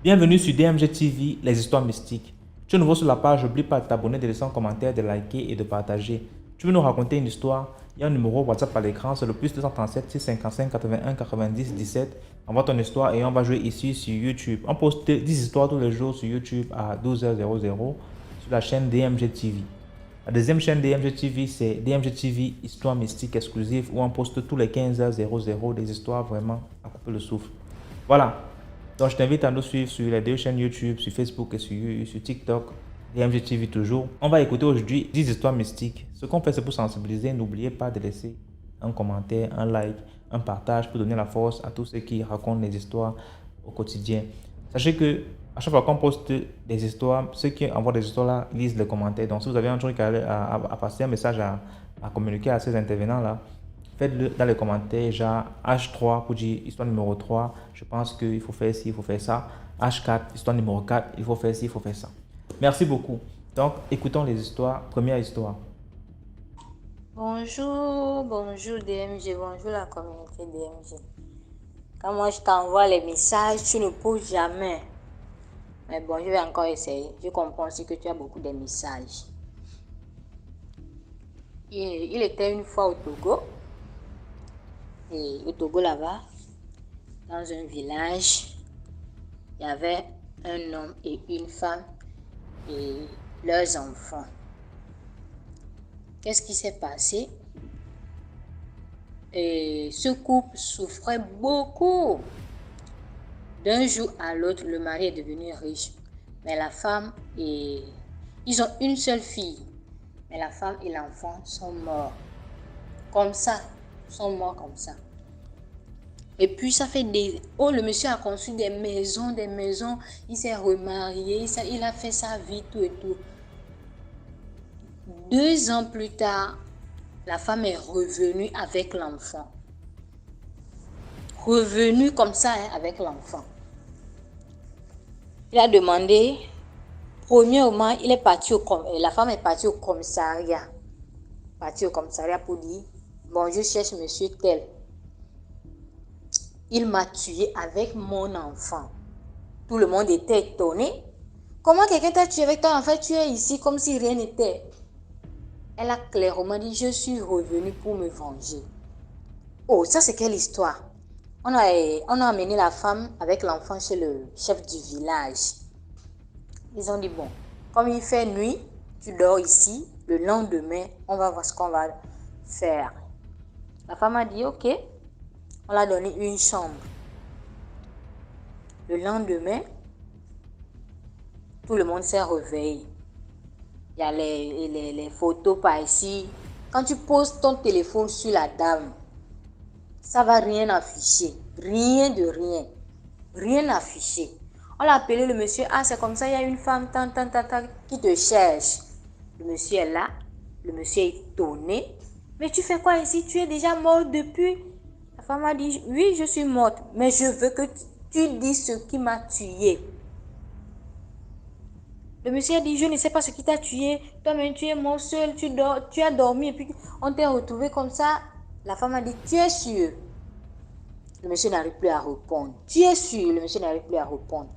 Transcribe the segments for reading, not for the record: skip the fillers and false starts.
Bienvenue sur DMG TV, les histoires mystiques. Tu es nouveau sur la page, n'oublie pas de t'abonner, de laisser un commentaire, de liker et de partager. Tu veux nous raconter une histoire? Il y a un numéro WhatsApp à l'écran, c'est le plus 237 655 81 90 17. Envoie ton histoire et on va jouer ici sur YouTube. On poste 10 histoires tous les jours sur YouTube à 12h00 sur la chaîne DMG TV. La deuxième chaîne DMG TV, c'est DMG TV Histoire Mystique Exclusive où on poste tous les 15h00 des histoires vraiment à couper le souffle. Voilà. Donc je t'invite à nous suivre sur les deux chaînes YouTube, sur Facebook et sur TikTok, DMG TV toujours. On va écouter aujourd'hui 10 histoires mystiques. Ce qu'on fait, c'est pour sensibiliser. N'oubliez pas de laisser un commentaire, un like, un partage pour donner la force à tous ceux qui racontent les histoires au quotidien. Sachez que à chaque fois qu'on poste des histoires, ceux qui envoient des histoires là lisent les commentaires. Donc si vous avez un truc à passer, un message à communiquer à ces intervenants là, faites-le dans les commentaires, genre H3 pour dire histoire numéro 3, je pense qu'il faut faire ci, il faut faire ça. H4, histoire numéro 4, il faut faire ci, il faut faire ça. Merci beaucoup. Donc, écoutons les histoires. Première histoire. Bonjour DMG, bonjour la communauté DMG. Quand moi je t'envoie les messages, tu ne poses jamais. Mais bon, je vais encore essayer. Je comprends aussi que tu as beaucoup de messages. Il était une fois au Togo. Et au Togo là-bas, dans un village, il y avait un homme et une femme et leurs enfants. Qu'est-ce qui s'est passé? Et ce couple souffrait beaucoup. D'un jour à l'autre, le mari est devenu riche. Mais la femme et... Ils ont une seule fille. Mais la femme et l'enfant sont morts. Comme ça. Sont morts comme ça. Et puis ça fait des... Oh, le monsieur a conçu des maisons. Il s'est remarié. Il a fait sa vie, tout et tout. 2 ans plus tard, la femme est revenue avec l'enfant. Revenue comme ça avec l'enfant. Il a demandé, premièrement, la femme est partie au commissariat. Pour dire, bon, je cherche monsieur tel. Il m'a tué avec mon enfant. Tout le monde était étonné. Comment quelqu'un t'a tué avec ton enfant? Tu es ici comme si rien n'était. Elle a clairement dit, je suis revenue pour me venger. Oh, ça c'est quelle histoire? On a amené la femme avec l'enfant chez le chef du village. Ils ont dit, bon, comme il fait nuit, tu dors ici. Le lendemain, on va voir ce qu'on va faire. La femme a dit, ok. On l'a donné une chambre. Le lendemain, tout le monde s'est réveillé. Il y a les photos par ici. Quand tu poses ton téléphone sur la dame, ça va rien afficher. Rien de rien. Rien affiché. On l'a appelé le monsieur. Ah, c'est comme ça, il y a une femme qui te cherche. Le monsieur est là. Le monsieur est étonné. Mais tu fais quoi ici? Tu es déjà mort depuis? La femme a dit, oui, je suis morte. Mais je veux que tu dises ce qui m'a tué. Le monsieur a dit, je ne sais pas ce qui t'a tué. Toi-même, tu es mort seul, tu as dormi et puis on t'a retrouvé comme ça. La femme a dit, tu es sûr? Le monsieur n'arrive plus à répondre. Tu es sûr? Le monsieur n'arrive plus à répondre.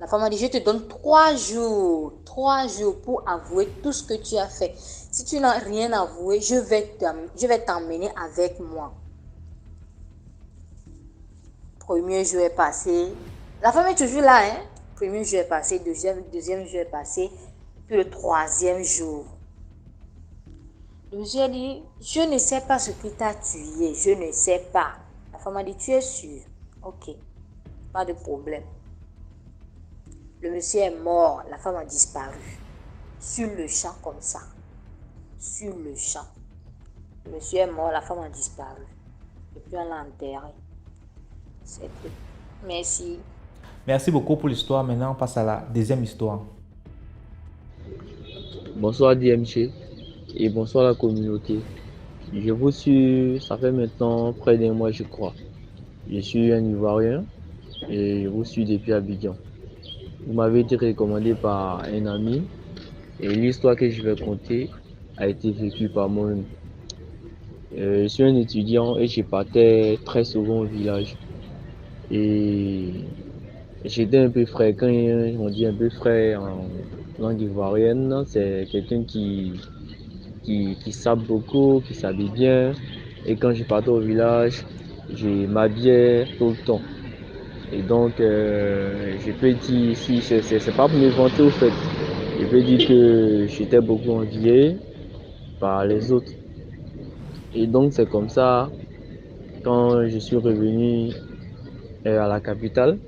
La femme a dit, je te donne 3 jours. 3 jours pour avouer tout ce que tu as fait. Si tu n'as rien avoué, je vais t'emmener avec moi. Premier jour est passé. La femme est toujours là, hein? Premier jour est passé, deuxième jour est passé, puis le 3e jour. Le monsieur a dit, je ne sais pas ce qui t'a tué, je ne sais pas. La femme a dit, tu es sûr? Ok, pas de problème. Le monsieur est mort, la femme a disparu. Sur le champ comme ça. Sur le champ. Le monsieur est mort, la femme a disparu. Et puis on l'a enterré. C'est tout. Merci. Merci beaucoup pour l'histoire. Maintenant, on passe à la deuxième histoire. Bonsoir DMG et bonsoir la communauté. Je vous suis, ça fait maintenant près d'1 mois je crois. Je suis un Ivoirien et je vous suis depuis Abidjan. Vous m'avez été recommandé par un ami et l'histoire que je vais conter a été vécue par moi-même. Je suis un étudiant et je partais très souvent au village. Et j'étais un peu frais. Quand on dit un peu frais en langue ivoirienne, c'est quelqu'un qui sape beaucoup, qui s'habille bien. Et quand je partais au village, je m'habillais tout le temps. Et donc, je peux dire, si c'est pas pour me vanter au fait, je peux dire que j'étais beaucoup envié par les autres. Et donc, c'est comme ça, quand je suis revenu à la capitale,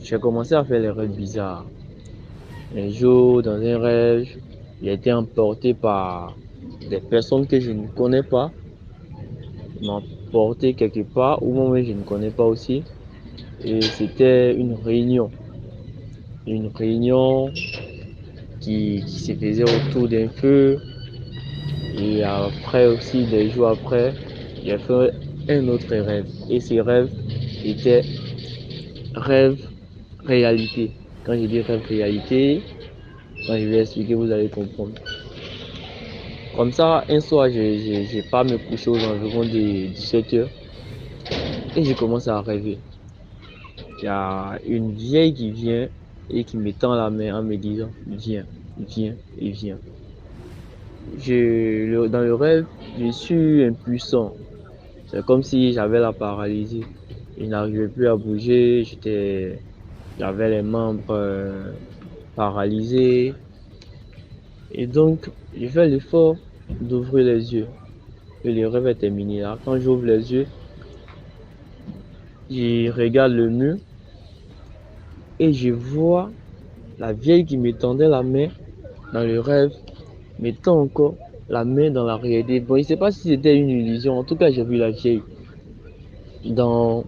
j'ai commencé à faire les rêves bizarres. Un jour, dans un rêve, j'ai été emporté par des personnes que je ne connais pas, m'emporté quelque part où moi je ne connais pas aussi. Et c'était une réunion qui se faisait autour d'un feu. Et après aussi, des jours après, j'ai fait un autre rêve. Et ces rêves étaient rêves réalité. Quand je dis rêve réalité, quand je vais expliquer, vous allez comprendre. Comme ça, un soir, j'ai pas me coucher aux environs des 17 heures et je commence à rêver. Il y a une vieille qui vient et qui me tend la main en me disant, viens, viens et viens. Dans le rêve, je suis impuissant. C'est comme si j'avais la paralysie. Je n'arrivais plus à bouger, j'avais les membres paralysés. Et donc, je fais l'effort d'ouvrir les yeux. Et le rêve est terminé. Là, quand j'ouvre les yeux, je regarde le mur et je vois la vieille qui me tendait la main dans le rêve, me tend encore la main dans la réalité. Bon, je ne sais pas si c'était une illusion. En tout cas, j'ai vu la vieille dans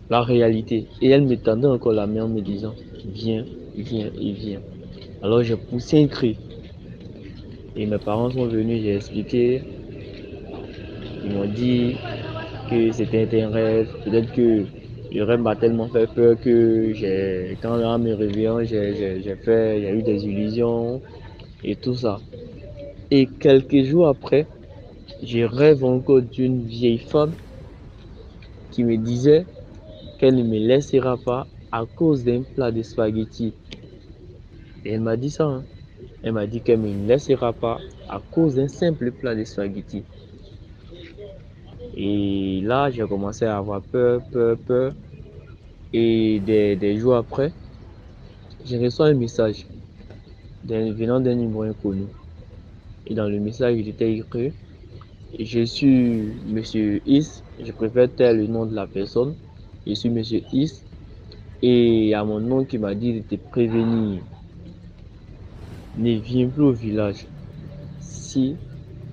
la réalité. Et elle me tendait encore la main en me disant, viens, viens et viens. Alors j'ai poussé un cri. Et mes parents sont venus, j'ai expliqué. Ils m'ont dit que c'était un rêve. Peut-être que le rêve m'a tellement fait peur que quand là, me réveillant, il y a eu des illusions et tout ça. Et quelques jours après, je rêve encore d'une vieille femme qui me disait qu'elle ne me laissera pas à cause d'un plat de spaghettis. Et elle m'a dit ça, hein. Elle m'a dit qu'elle ne me laissera pas à cause d'un simple plat de spaghettis. Et là, j'ai commencé à avoir peur, peur, peur. Et des jours après, j'ai reçu un message venant d'un numéro inconnu. Et dans le message, il était écrit, je suis Monsieur Is, je préfère taire le nom de la personne. Je suis Monsieur Is. Et à mon nom qui m'a dit de te prévenir, ne viens plus au village. Si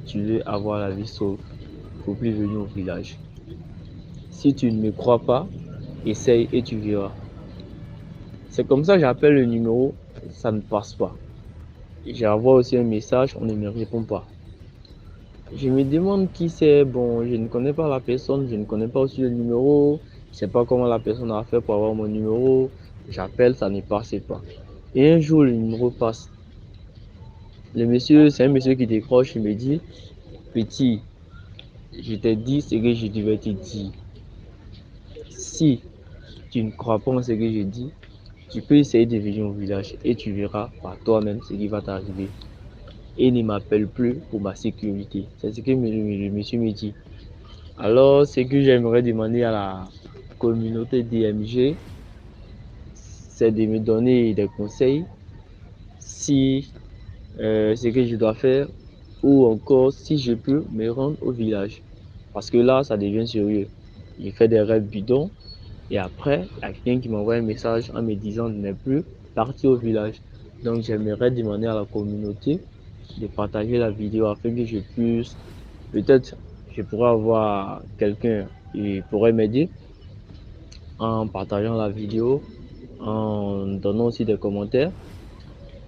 tu veux avoir la vie sauve, il ne faut plus venir au village. Si tu ne me crois pas, essaye et tu verras. C'est comme ça que j'appelle le numéro, ça ne passe pas. J'envoie aussi un message, on ne me répond pas. Je me demande qui c'est. Bon, je ne connais pas la personne, je ne connais pas aussi le numéro. Je ne sais pas comment la personne a fait pour avoir mon numéro. J'appelle, ça ne passe pas. Et un jour, le numéro passe. Le monsieur, c'est un monsieur qui décroche, il me dit, petit, je t'ai dit ce que je devais te dire. Si tu ne crois pas en ce que je dis, tu peux essayer de venir au village et tu verras par toi-même ce qui va t'arriver. Et ne m'appelle plus pour ma sécurité. C'est ce que le monsieur me dit. Alors, ce que j'aimerais demander à la communauté DMG, c'est de me donner des conseils si ce que je dois faire ou encore si je peux me rendre au village. Parce que là, ça devient sérieux. Il fait des rêves bidons et après, il y a quelqu'un qui m'envoie un message en me disant de ne plus partir au village. Donc, j'aimerais demander à la communauté de partager la vidéo afin que je puisse, peut-être, je pourrais avoir quelqu'un qui pourrait m'aider en partageant la vidéo, en donnant aussi des commentaires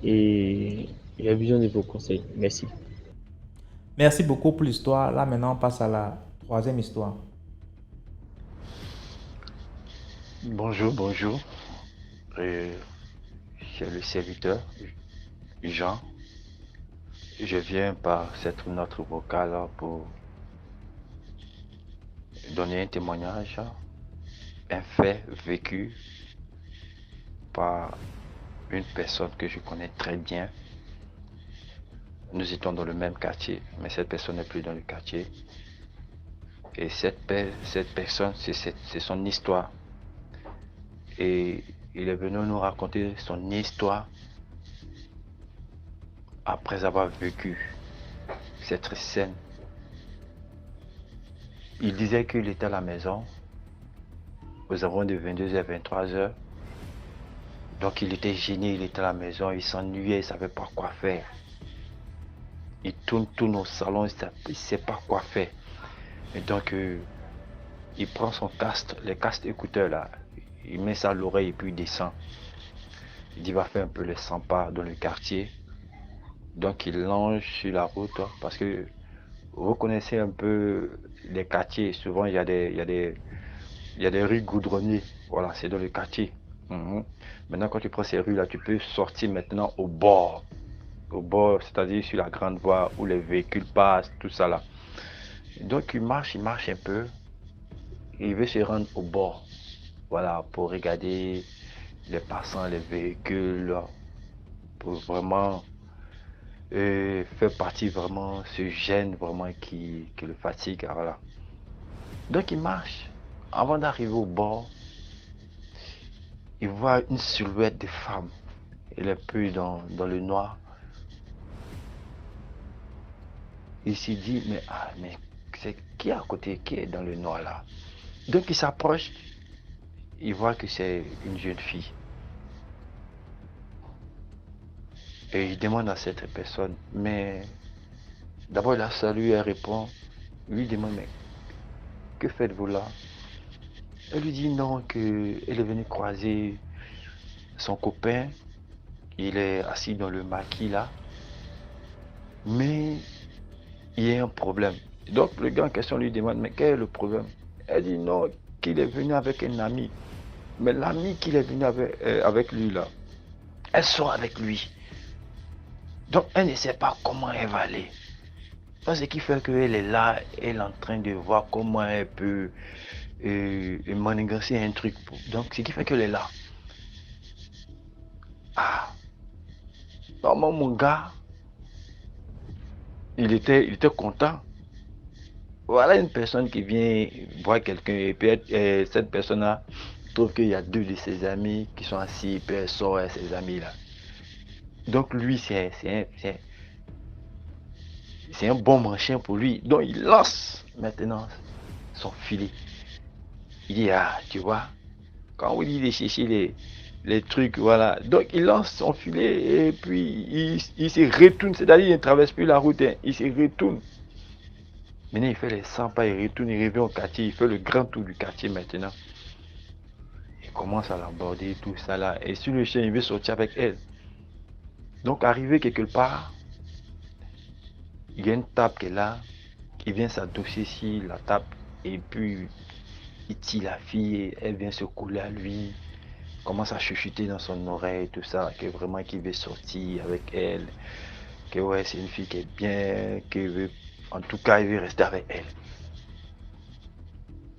et j'ai besoin de vos conseils. Merci. Merci beaucoup pour l'histoire. Là, maintenant, on passe à la troisième histoire. Bonjour, bonjour. C'est le serviteur Jean. Je viens par cette note vocale pour donner un témoignage, un fait vécu par une personne que je connais très bien. Nous étions dans le même quartier, mais cette personne n'est plus dans le quartier. Et cette personne, c'est son histoire. Et il est venu nous raconter son histoire après avoir vécu cette scène. Il disait qu'il était à la maison aux environs de 22h, 23h. Donc il était gêné, il était à la maison, il s'ennuyait, il ne savait pas quoi faire. Il tourne au salon, il ne sait pas quoi faire. Et donc il prend son casque, les casques écouteurs là, il met ça à l'oreille et puis il descend. Il dit, va faire un peu les 100 pas dans le quartier. Donc il longe sur la route parce que vous connaissez un peu les quartiers. Souvent il y a des rues goudronnées. Voilà, c'est dans le quartier. Maintenant quand tu prends ces rues là, tu peux sortir maintenant au bord. Au bord, c'est-à-dire sur la grande voie où les véhicules passent, tout ça là. Donc il marche un peu. Il veut se rendre au bord. Voilà, pour regarder les passants, les véhicules, pour vraiment faire partie vraiment ce gène vraiment qui le fatigue. Voilà. Donc il marche. Avant d'arriver au bord, il voit une silhouette de femme. Elle est un peu dans le noir. Il s'est dit, mais c'est qui à côté, qui est dans le noir là? Donc il s'approche, il voit que c'est une jeune fille. Et il demande à cette personne, mais d'abord il la salue, elle répond, lui demande, mais que faites-vous là? Elle lui dit non, qu'elle est venue croiser son copain, il est assis dans le maquis là, mais il y a un problème. Donc le gars en question lui demande, mais quel est le problème? Elle dit non, qu'il est venu avec un ami. Mais l'ami qu'il est venu avec lui là, elle sort avec lui. Donc elle ne sait pas comment elle va aller. Donc, ce qui fait qu'elle est là, elle est en train de voir comment elle peut manigancer un truc. Donc ce qui fait qu'elle est là. Ah, normalement mon gars, il était content. Voilà une personne qui vient voir quelqu'un et puis cette personne-là trouve qu'il y a deux de ses amis qui sont assis et puis elle sort avec ses amis là. Donc lui, c'est un bon manchin pour lui. Donc il lance maintenant son filet. Il dit, ah, tu vois, quand on dit de chercher les trucs, voilà. Donc il lance son filet et puis il se retourne, c'est-à-dire il ne traverse plus la route, hein. Il se retourne. Maintenant il fait les 100 pas, il retourne, il revient au quartier, il fait le grand tour du quartier maintenant. Il commence à l'aborder, tout ça là. Et sur le chien, il veut sortir avec elle. Donc arrivé quelque part, il y a une table qui est là, il vient s'adosser sur la table et puis il tire la fille et elle vient se coller à lui, commence à chuchoter dans son oreille, tout ça, que vraiment qu'il veut sortir avec elle, que ouais c'est une fille qui est bien, qu'il veut, en tout cas il veut rester avec elle.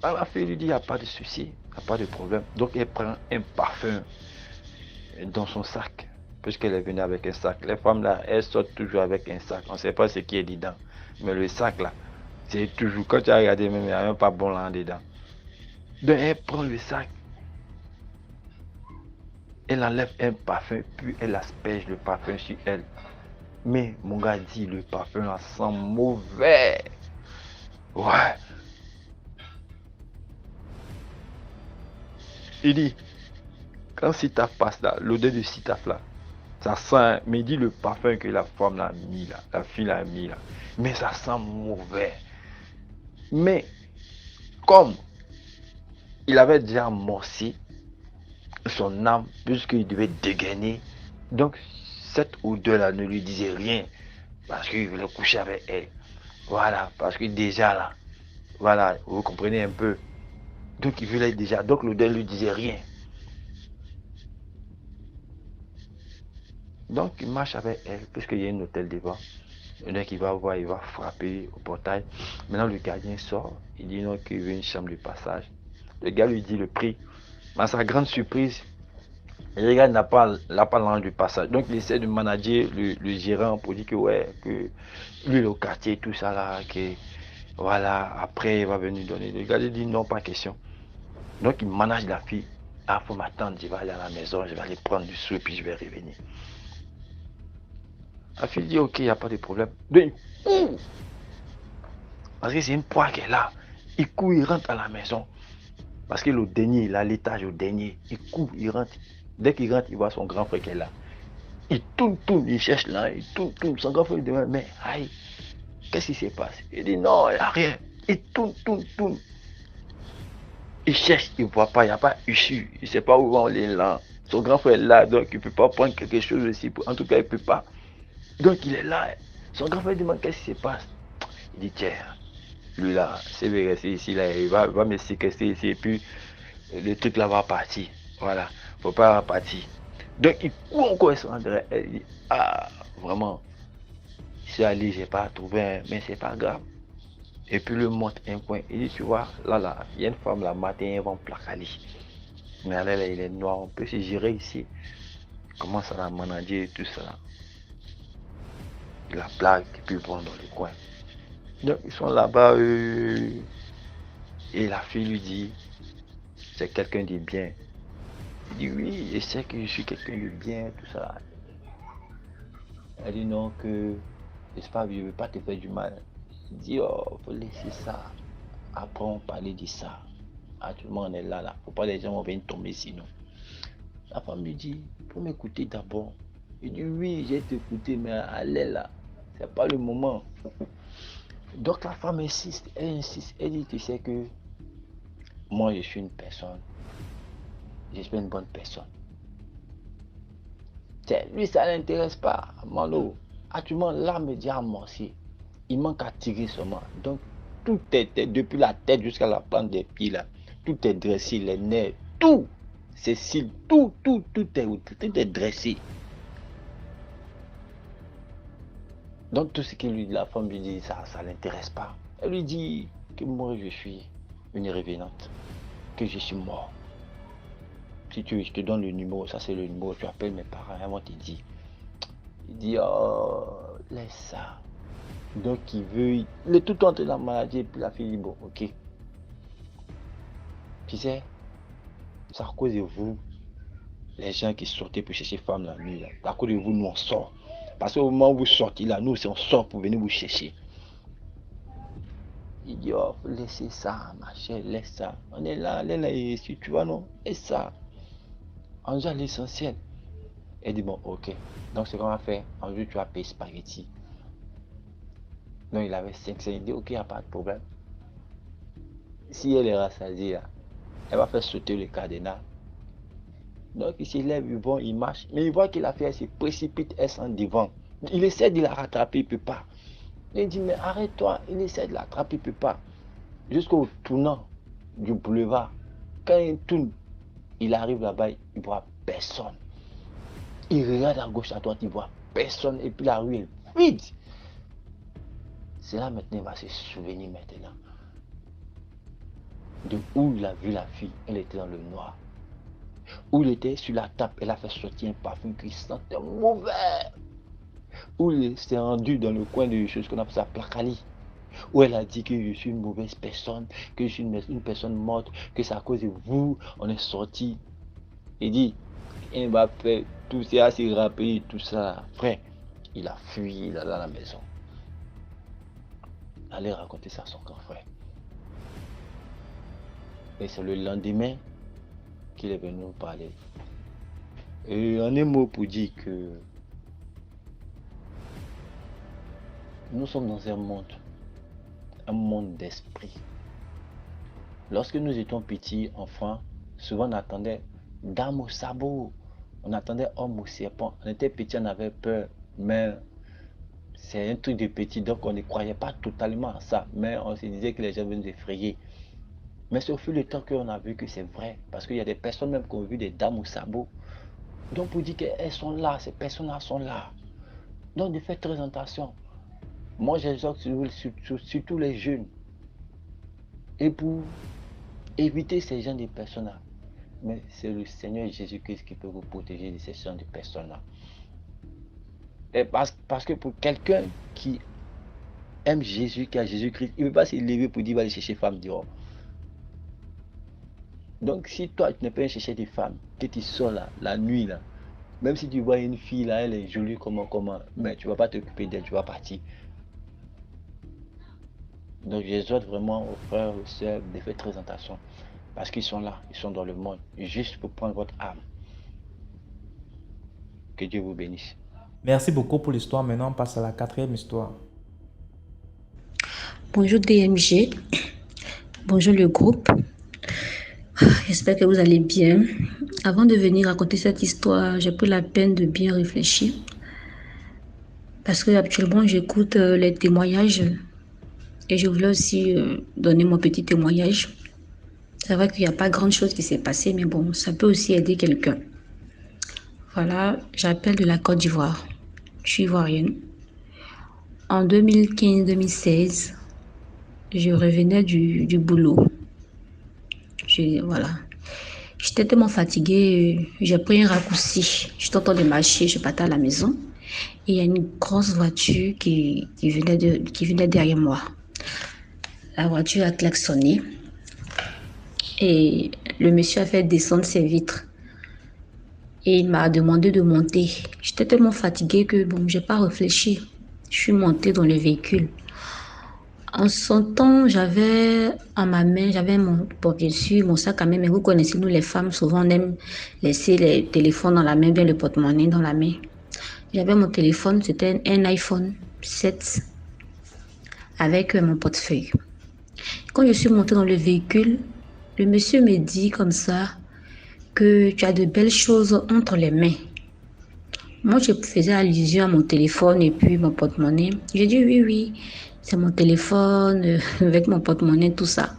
Alors, la fille lui dit, il n'y a pas de souci, il n'y a pas de problème. Donc elle prend un parfum dans son sac, puisqu'elle est venue avec un sac. Les femmes là, elles sortent toujours avec un sac, on ne sait pas ce qui est dedans, mais le sac là, c'est toujours, quand tu as regardé même, il n'y a même pas bon là dedans. Donc elle prend le sac, elle enlève un parfum, puis elle asperge le parfum sur elle. Mais mon gars dit, le parfum là sent mauvais. Ouais. Il dit, quand Sitaf passe là, l'odeur de Sitaf là, ça sent, mais il dit le parfum que la femme l'a mis là, la fille l'a mis là, mais ça sent mauvais. Mais comme il avait déjà amorcé son âme, puisqu'il devait dégainer, donc cette odeur là ne lui disait rien, parce qu'il voulait coucher avec elle. Voilà, parce que déjà là, voilà, vous comprenez un peu. Donc il voulait déjà, donc l'odeur ne lui disait rien. Donc il marche avec elle, puisqu'il y a un hôtel devant. Donc il va voir, il va frapper au portail. Maintenant le gardien sort, il dit non qu'il veut une chambre de passage. Le gars lui dit le prix. Mais à sa grande surprise, le gars n'a pas l'ange du passage. Donc il essaie de manager le gérant pour dire que ouais, que lui le quartier, tout ça là, que voilà, après il va venir donner. Le gars lui dit non, pas question. Donc il manage la fille. Ah, faut m'attendre, je vais aller à la maison, je vais aller prendre du sou et puis je vais revenir. La fille dit ok, il n'y a pas de problème. Donc il court. Parce que c'est une poire qui est là. Il court, il rentre à la maison. Parce qu'il est au dernier, il a l'étage au dernier. Il court, il rentre. Dès qu'il rentre, il voit son grand frère qui est là. Il tourne, il cherche là, il tourne. Son grand frère lui demande, mais aïe, qu'est-ce qui se passe? Il dit non, il n'y a rien. Il tourne. Il cherche, il ne voit pas, il n'y a pas issue. Il ne sait pas où on est là. Son grand frère est là, donc il ne peut pas prendre quelque chose aussi. En tout cas, il ne peut pas. Donc il est là. Son grand frère demande qu'est-ce qui se passe. Il dit tiens, lui là, c'est vrai, rester ici, là, il va me séquestrer ici et puis le truc là va partir. Voilà, faut pas partir. Donc il court encore sur André. Il dit ah, vraiment, je suis allé, j'ai pas trouvé, mais c'est pas grave. Et puis le montre un coin. Il dit tu vois, là, il y a une femme là, matin, elle va en placali. Mais là, il est noir, on peut se gérer ici. Il commence à la manager et tout ça. Il la plaque et puis ils vont dans le coin. Donc ils sont là-bas et la fille lui dit c'est quelqu'un de bien. Il dit oui, je sais que je suis quelqu'un de bien, tout ça. Elle dit non, que c'est pas, je ne veux pas te faire du mal. Il dit oh, faut laisser ça. Après on parlait de ça. Actuellement on est là. Faut pas les gens vont venir tomber sinon. La femme lui dit, faut m'écouter d'abord. Il dit oui, j'ai t'écouté, mais allez là. C'est pas le moment. Donc la femme insiste, elle dit tu sais que moi je suis une personne. Je suis une bonne personne. Lui, ça ne l'intéresse pas. Mano, actuellement, l'âme est déjà amorcée. Il manque à tirer seulement. Donc, tout est, depuis la tête jusqu'à la plante des pieds, là, tout est dressé, les nerfs, tout, ses cils, tout est dressé. Donc, tout ce que la femme lui dit, ça ne l'intéresse pas. Elle lui dit que moi, je suis une revenante, que je suis mort. Si tu veux, je te donne le numéro, ça c'est le numéro, tu appelles mes parents, ils vont te dire. Il dit, oh, laisse ça. Donc il est tout entré dans la maladie, et puis la fille dit, bon, ok. Tu sais, c'est à cause de vous, les gens qui sortaient pour chercher femmes la nuit, là. À cause de vous, nous on sort. Parce qu'au moment où vous sortez là, nous on sort pour venir vous chercher. Il dit, oh, faut laisser ça, ma chère, laisse ça. On est là, ici, tu vois, non? Laisse ça. On joue à l'essentiel. Elle dit, bon, ok. Donc, ce qu'on va faire, un jour, tu vas payer spaghetti. Donc, il avait 500. Il dit, ok, il n'y a pas de problème. Si elle est rassasiée, là, elle va faire sauter le cadenas. Donc, il se lève, il marche. Mais il voit que la fille, elle se précipite, elle s'en devant. Il essaie de la rattraper, il ne peut pas. Il dit, mais arrête-toi. Il essaie de l'attraper, il ne peut pas. Jusqu'au tournant du boulevard. Quand il tourne, il arrive là-bas, il ne voit personne. Il regarde à gauche, à droite, il ne voit personne. Et puis la rue est vide. C'est là maintenant, il va se souvenir maintenant. De où il a vu la fille. Elle était dans le noir. Où il était sur la table, elle a fait sortir un parfum qui sentait mauvais. Où il s'est rendu dans le coin de choses qu'on appelle ça placali. Où elle a dit que je suis une mauvaise personne, que je suis une personne morte, que c'est à cause de vous, on est sorti. Il dit, il va faire tout ça, s'est rappelé, tout ça. Frère, il a fui, il est dans la maison. Allez raconter ça à son grand frère. Et c'est le lendemain qu'il est venu nous parler. Et en un mot pour dire que nous sommes dans un monde d'esprit. Lorsque nous étions petits, enfants, souvent on attendait dame au sabot, on attendait homme au serpent. On était petits, on avait peur, mais c'est un truc de petit, donc on ne croyait pas totalement à ça, mais on se disait que les gens venaient nous effrayer. Mais c'est au fil du temps qu'on a vu que c'est vrai, parce qu'il y a des personnes même qui ont vu des dames au sabot. Donc pour dire qu'elles sont là, ces personnes-là sont là. Donc de faire très attention. Moi, j'exhorte surtout les jeunes. Et pour éviter ces gens de personnes-là, mais c'est le Seigneur Jésus-Christ qui peut vous protéger de ces gens de personnes-là. Et parce que pour quelqu'un qui aime Jésus, qui a Jésus-Christ, il ne peut pas se lever pour dire va aller chercher femme dehors. Donc si toi tu n'es pas chercher des femmes, que tu sors là, la nuit là, même si tu vois une fille là, elle est jolie comment, mais tu ne vas pas t'occuper d'elle, tu vas partir. Donc j'exhorte vraiment aux frères, aux sœurs de faire très attention. Parce qu'ils sont là, ils sont dans le monde, juste pour prendre votre âme. Que Dieu vous bénisse. Merci beaucoup pour l'histoire. Maintenant, on passe à la 4e histoire. Bonjour DMG, bonjour le groupe. J'espère que vous allez bien. Avant de venir raconter cette histoire, j'ai pris la peine de bien réfléchir. Parce que actuellement, j'écoute les témoignages et je voulais aussi donner mon petit témoignage. C'est vrai qu'il n'y a pas grand chose qui s'est passé, mais bon, ça peut aussi aider quelqu'un. Voilà, j'appelle de la Côte d'Ivoire. Je suis ivoirienne. En 2015-2016, je revenais du boulot. Voilà. J'étais tellement fatiguée, j'ai pris un raccourci. J'étais en train de marcher, je partais à la maison. Et il y a une grosse voiture qui venait derrière moi. La voiture a klaxonné. Et le monsieur a fait descendre ses vitres. Et il m'a demandé de monter. J'étais tellement fatiguée que bon, j'ai pas réfléchi. Je suis montée dans le véhicule. En son temps, j'avais en ma main, bien sûr, mon sac à main, mais vous connaissez, nous les femmes, souvent on aime laisser les téléphones dans la main, bien le porte-monnaie dans la main. J'avais mon téléphone, c'était un iPhone 7 avec mon portefeuille. Quand je suis montée dans le véhicule, le monsieur me dit comme ça que tu as de belles choses entre les mains. Moi, je faisais allusion à mon téléphone et puis mon porte-monnaie. J'ai dit oui. C'est mon téléphone, avec mon porte-monnaie, tout ça.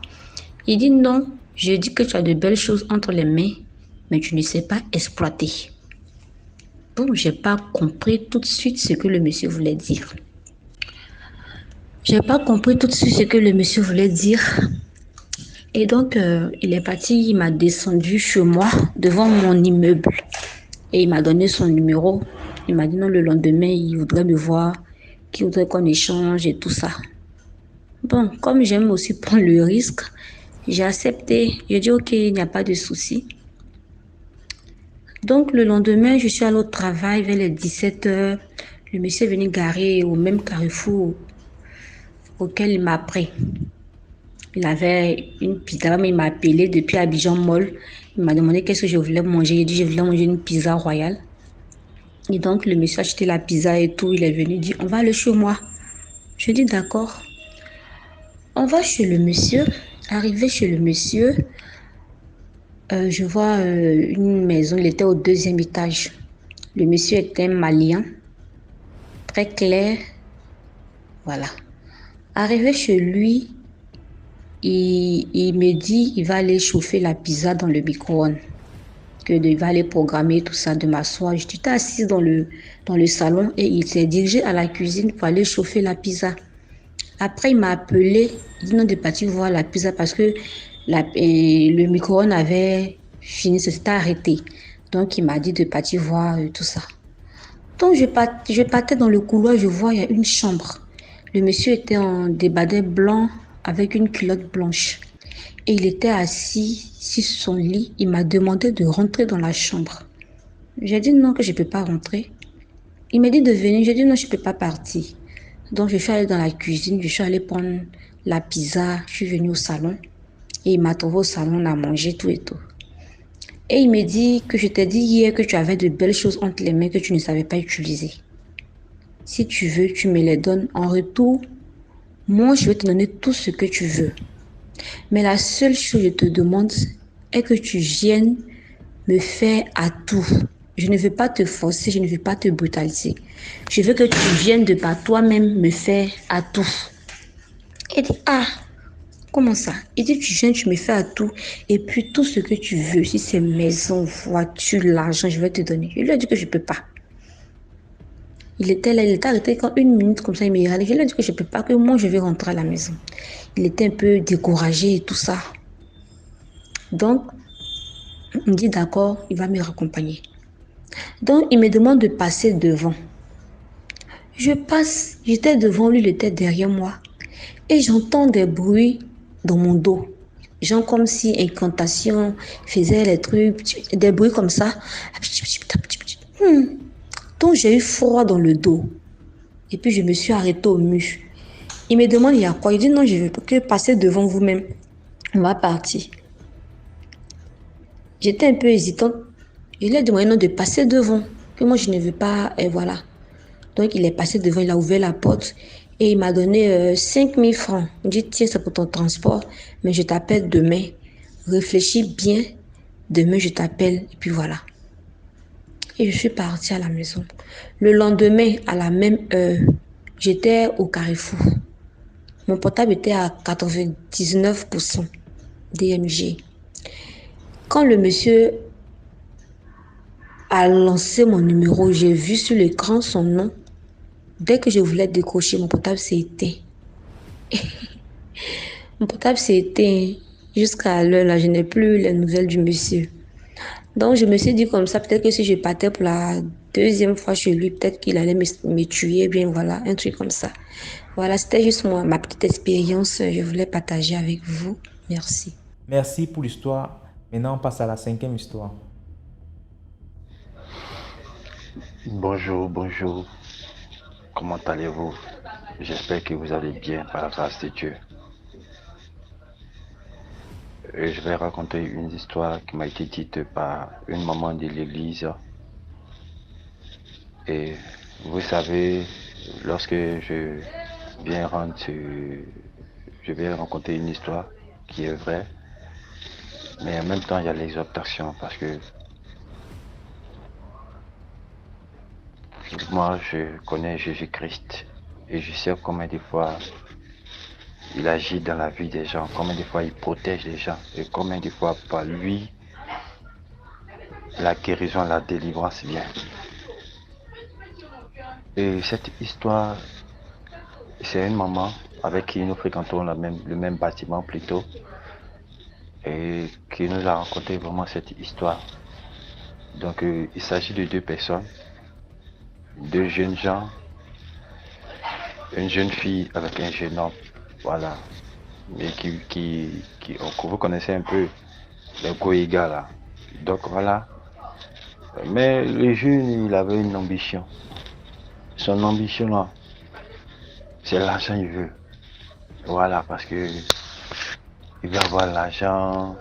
Il dit non, je dis que tu as de belles choses entre les mains, mais tu ne sais pas exploiter. Bon, je n'ai pas compris tout de suite ce que le monsieur voulait dire. Et donc, il est parti, il m'a descendu chez moi, devant mon immeuble. Et il m'a donné son numéro. Il m'a dit non, le lendemain, il voudrait me voir, qu'il voudrait qu'on échange et tout ça. Bon, comme j'aime aussi prendre le risque, j'ai accepté. J'ai dit ok, il n'y a pas de souci. Donc le lendemain, je suis allée au travail vers les 17h. Le monsieur est venu garer au même carrefour auquel il m'a pris. Il avait une pizza, mais il m'a appelé depuis Abidjan Mall. Il m'a demandé qu'est-ce que je voulais manger. J'ai dit je voulais manger une pizza royale. Et donc le monsieur a acheté la pizza et tout. Il est venu dire on va aller chez moi. Je dis d'accord. On va chez le monsieur. Arrivé chez le monsieur, je vois une maison. Il était au 2e étage. Le monsieur était malien, très clair. Voilà. Arrivé chez lui, il me dit il va aller chauffer la pizza dans le micro-ondes. Il va aller programmer tout ça, de m'asseoir. J'étais assise dans le salon et il s'est dirigé à la cuisine pour aller chauffer la pizza. Après, il m'a appelé, il dit non de partir voir la pizza parce que le micro-ondes avait fini, c'était arrêté. Donc, il m'a dit de partir voir tout ça. Donc, je partais dans le couloir, je vois, il y a une chambre. Le monsieur était en débardeur blanc avec une culotte blanche. Et il était assis sur son lit. Il m'a demandé de rentrer dans la chambre. J'ai dit non, que je ne peux pas rentrer. Il m'a dit de venir. J'ai dit non, je ne peux pas partir. Donc, je suis allée dans la cuisine. Je suis allée prendre la pizza. Je suis venue au salon. Et il m'a trouvé au salon, on a mangé tout et tout. Et il me dit que je t'ai dit hier que tu avais de belles choses entre les mains que tu ne savais pas utiliser. Si tu veux, tu me les donnes. En retour, moi, je vais te donner tout ce que tu veux. Mais la seule chose que je te demande est que tu viennes me faire à tout. Je ne veux pas te forcer, je ne veux pas te brutaliser. Je veux que tu viennes de par toi-même me faire à tout. Il dit, ah, comment ça? Il dit, tu viens, tu me fais à tout. Et puis tout ce que tu veux, si c'est maison, voiture, l'argent, je vais te donner. Je lui ai dit que je ne peux pas. Il était là, il était arrêté quand 1 minute comme ça, il me regardait. Je lui ai dit que je ne peux pas, que moi je vais rentrer à la maison. Il était un peu découragé et tout ça. Donc, il me dit d'accord, il va me raccompagner. Donc, il me demande de passer devant. Je passe, j'étais devant lui, il était derrière moi. Et j'entends des bruits dans mon dos. Genre comme si incantation faisait les trucs, des bruits comme ça. Donc j'ai eu froid dans le dos. Et puis je me suis arrêtée au mur. Il me demande il y a quoi. Il dit non, je ne veux que passer devant vous-même. On va partir. J'étais un peu hésitante. Je lui ai demandé non de passer devant. Que moi je ne veux pas. Et voilà. Donc il est passé devant, il a ouvert la porte. Et il m'a donné 5 000 francs. Il dit tiens, c'est pour ton transport. Mais je t'appelle demain. Réfléchis bien. Demain, je t'appelle. Et puis voilà. Et je suis partie à la maison. Le lendemain, à la même heure, j'étais au Carrefour. Mon portable était à 99% DMG. Quand le monsieur a lancé mon numéro, j'ai vu sur l'écran son nom. Dès que je voulais décrocher, mon portable s'est éteint. Mon portable s'est éteint. Jusqu'à l'heure, là, je n'ai plus les nouvelles du monsieur. Donc, je me suis dit comme ça, peut-être que si je partais pour la deuxième fois chez lui, peut-être qu'il allait me tuer, bien voilà, un truc comme ça. Voilà, c'était juste moi, ma petite expérience, je voulais partager avec vous. Merci. Merci pour l'histoire. Maintenant, on passe à la 5e histoire. Bonjour, bonjour. Comment allez-vous? J'espère que vous allez bien par la grâce de Dieu. Je vais raconter une histoire qui m'a été dite par une maman de l'église. Et vous savez, lorsque je viens raconter une histoire qui est vraie, mais en même temps il y a l'exhortation parce que moi je connais Jésus-Christ et je sais combien de fois il agit dans la vie des gens, combien de fois il protège les gens et combien de fois par lui la guérison, la délivrance vient. Et cette histoire, c'est une maman avec qui nous fréquentons le même bâtiment plutôt et qui nous a raconté vraiment cette histoire. Donc il s'agit de 2 personnes, 2 jeunes gens, une jeune fille avec un jeune homme, voilà, et vous connaissez un peu les Goïga là. Donc voilà, mais le jeune il avait une ambition. Son ambition là, c'est l'argent il veut. Voilà, parce que il veut avoir l'argent,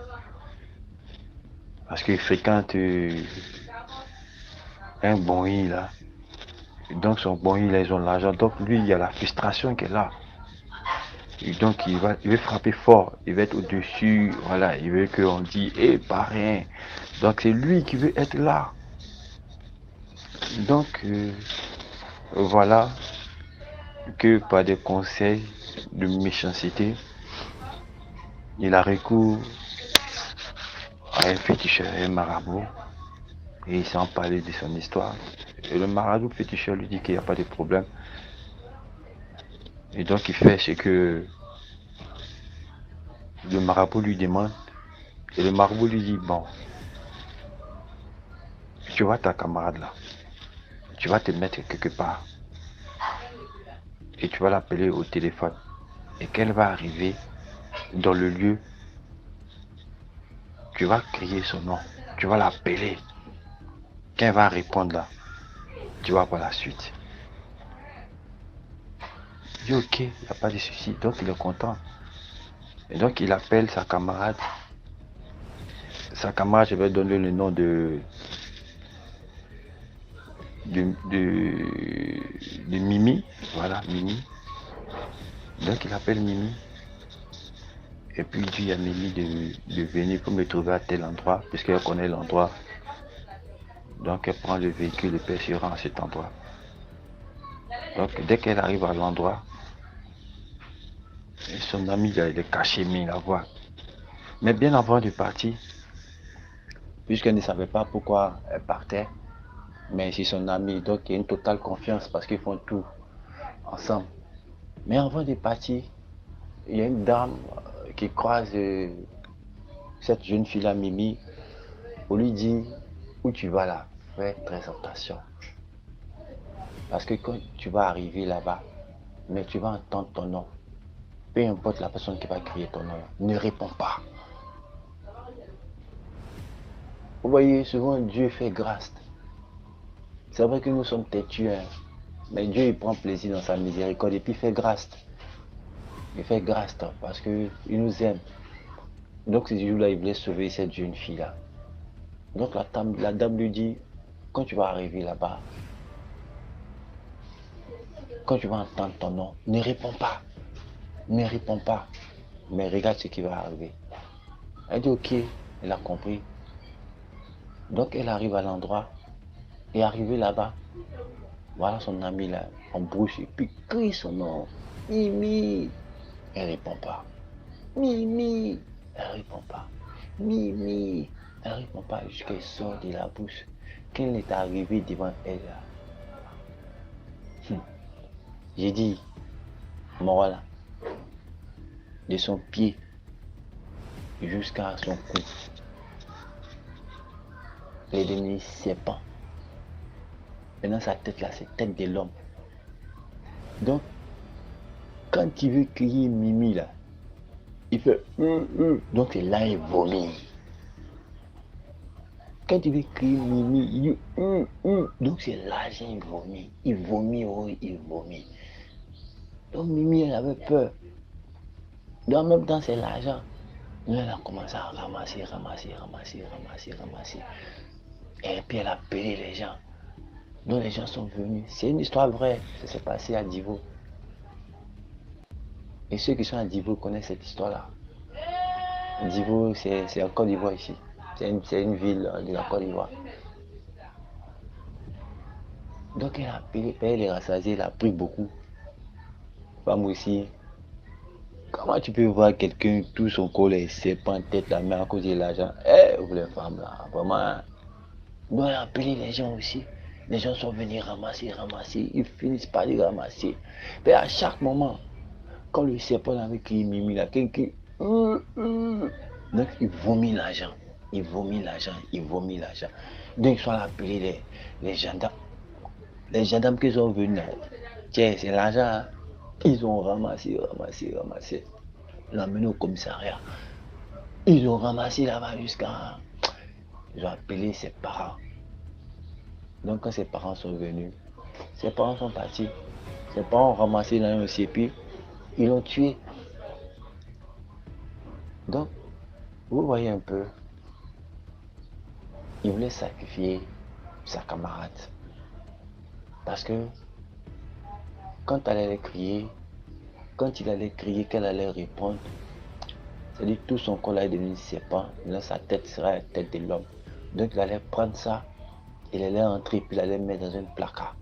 parce qu'il fréquente un bon île là. Donc son bon île, ils ont l'argent. Donc lui, il y a la frustration qui est là. Et donc il veut frapper fort, il veut être au-dessus, voilà, il veut qu'on dise, pas rien. Donc c'est lui qui veut être là. Donc voilà que par des conseils de méchanceté, il a recours à un féticheur, un marabout, et il s'en parlait de son histoire. Et le marabout féticheur lui dit qu'il n'y a pas de problème. Et donc il fait ce que le marabout lui demande. Et le marabout lui dit, bon, tu vois ta camarade là, tu vas te mettre quelque part. Et tu vas l'appeler au téléphone. Et qu'elle va arriver dans le lieu, tu vas crier son nom, tu vas l'appeler. Quand elle va répondre là, tu vas voir la suite. Il dit ok, il n'y a pas de souci. Donc il est content. Et donc il appelle sa camarade. Sa camarade, je vais donner le nom de Mimi. Voilà, Mimi. Donc il appelle Mimi. Et puis il dit à Mimi de venir pour me trouver à tel endroit, puisqu'elle connaît l'endroit. Donc elle prend le véhicule et puis elle se rend à cet endroit. Donc dès qu'elle arrive à l'endroit, son ami il est caché, mais il la voit. Mais bien avant de partir, puisqu'elle ne savait pas pourquoi elle partait, mais c'est son ami, donc il y a une totale confiance parce qu'ils font tout ensemble. Mais avant de partir, il y a une dame qui croise cette jeune fille-là, Mimi, on lui dit où tu vas là, fais très attention. Parce que quand tu vas arriver là-bas, mais tu vas entendre ton nom, peu importe la personne qui va crier ton nom, ne réponds pas. Vous voyez, souvent Dieu fait grâce. C'est vrai que nous sommes têtus, hein, mais Dieu il prend plaisir dans sa miséricorde et puis il fait grâce. Il fait grâce parce qu'il nous aime. Donc ce jour-là, il voulait sauver cette jeune fille-là. Donc la dame lui dit, quand tu vas arriver là-bas, quand tu vas entendre ton nom, ne réponds pas. Ne réponds pas. Mais regarde ce qui va arriver. Elle dit ok, elle a compris. Donc elle arrive à l'endroit. Et arrivée là-bas, voilà son ami là, en bouche, et puis crie son nom. Mimi. Elle répond pas. Mimi. Elle répond pas. Mimi. Elle répond pas jusqu'à qu'elle sort de la bouche. Quand elle est arrivée devant elle là, j'ai dit, voilà, de son pied jusqu'à son cou, elle est devenue serpent. Maintenant sa tête là, c'est tête de l'homme. Donc, quand il veut crier Mimi là, il fait donc c'est là il vomit. Quand il veut crier Mimi, il dit donc c'est là il vomit. Il vomit, oh, il vomit. Donc Mimi elle avait peur. Donc en même temps c'est l'argent. Mais elle a commencé à ramasser. Et puis elle a appelé les gens. Donc les gens sont venus. C'est une histoire vraie. Ça s'est passé à Divo. Et ceux qui sont à Divo connaissent cette histoire-là. Divo, c'est en Côte d'Ivoire ici. C'est une ville de la Côte d'Ivoire. Donc elle a appelé, elle est rassasiée, elle a pris beaucoup. Femme aussi. Comment tu peux voir quelqu'un, tout son corps est serpent en tête, la main à cause de l'argent? Vous les femmes là, vraiment. Donc elle a appelé les gens aussi. Les gens sont venus ramasser. Ils finissent par les ramasser. Mais à chaque moment, quand le serpent avait crié Mimi là, quelqu'un. Donc il vomit l'argent. Donc ils sont appelés les gendarmes. Les gendarmes qui sont venus là, tiens, c'est l'argent. Hein. Ils ont ramassé. Ils l'ont amené au commissariat. Ils ont ramassé là-bas jusqu'à. Ils ont appelé ses parents. Donc quand ses parents sont venus, ses parents sont partis. Ses parents ont ramassé l'argent aussi et puis ils l'ont tué. Donc, vous voyez un peu, il voulait sacrifier sa camarade. Parce que quand elle allait crier, qu'elle allait répondre, c'est-à-dire tout son corps allait devenir serpent, là sa tête serait la tête de l'homme. Donc il allait prendre ça, il allait entrer, puis il allait mettre dans un placard.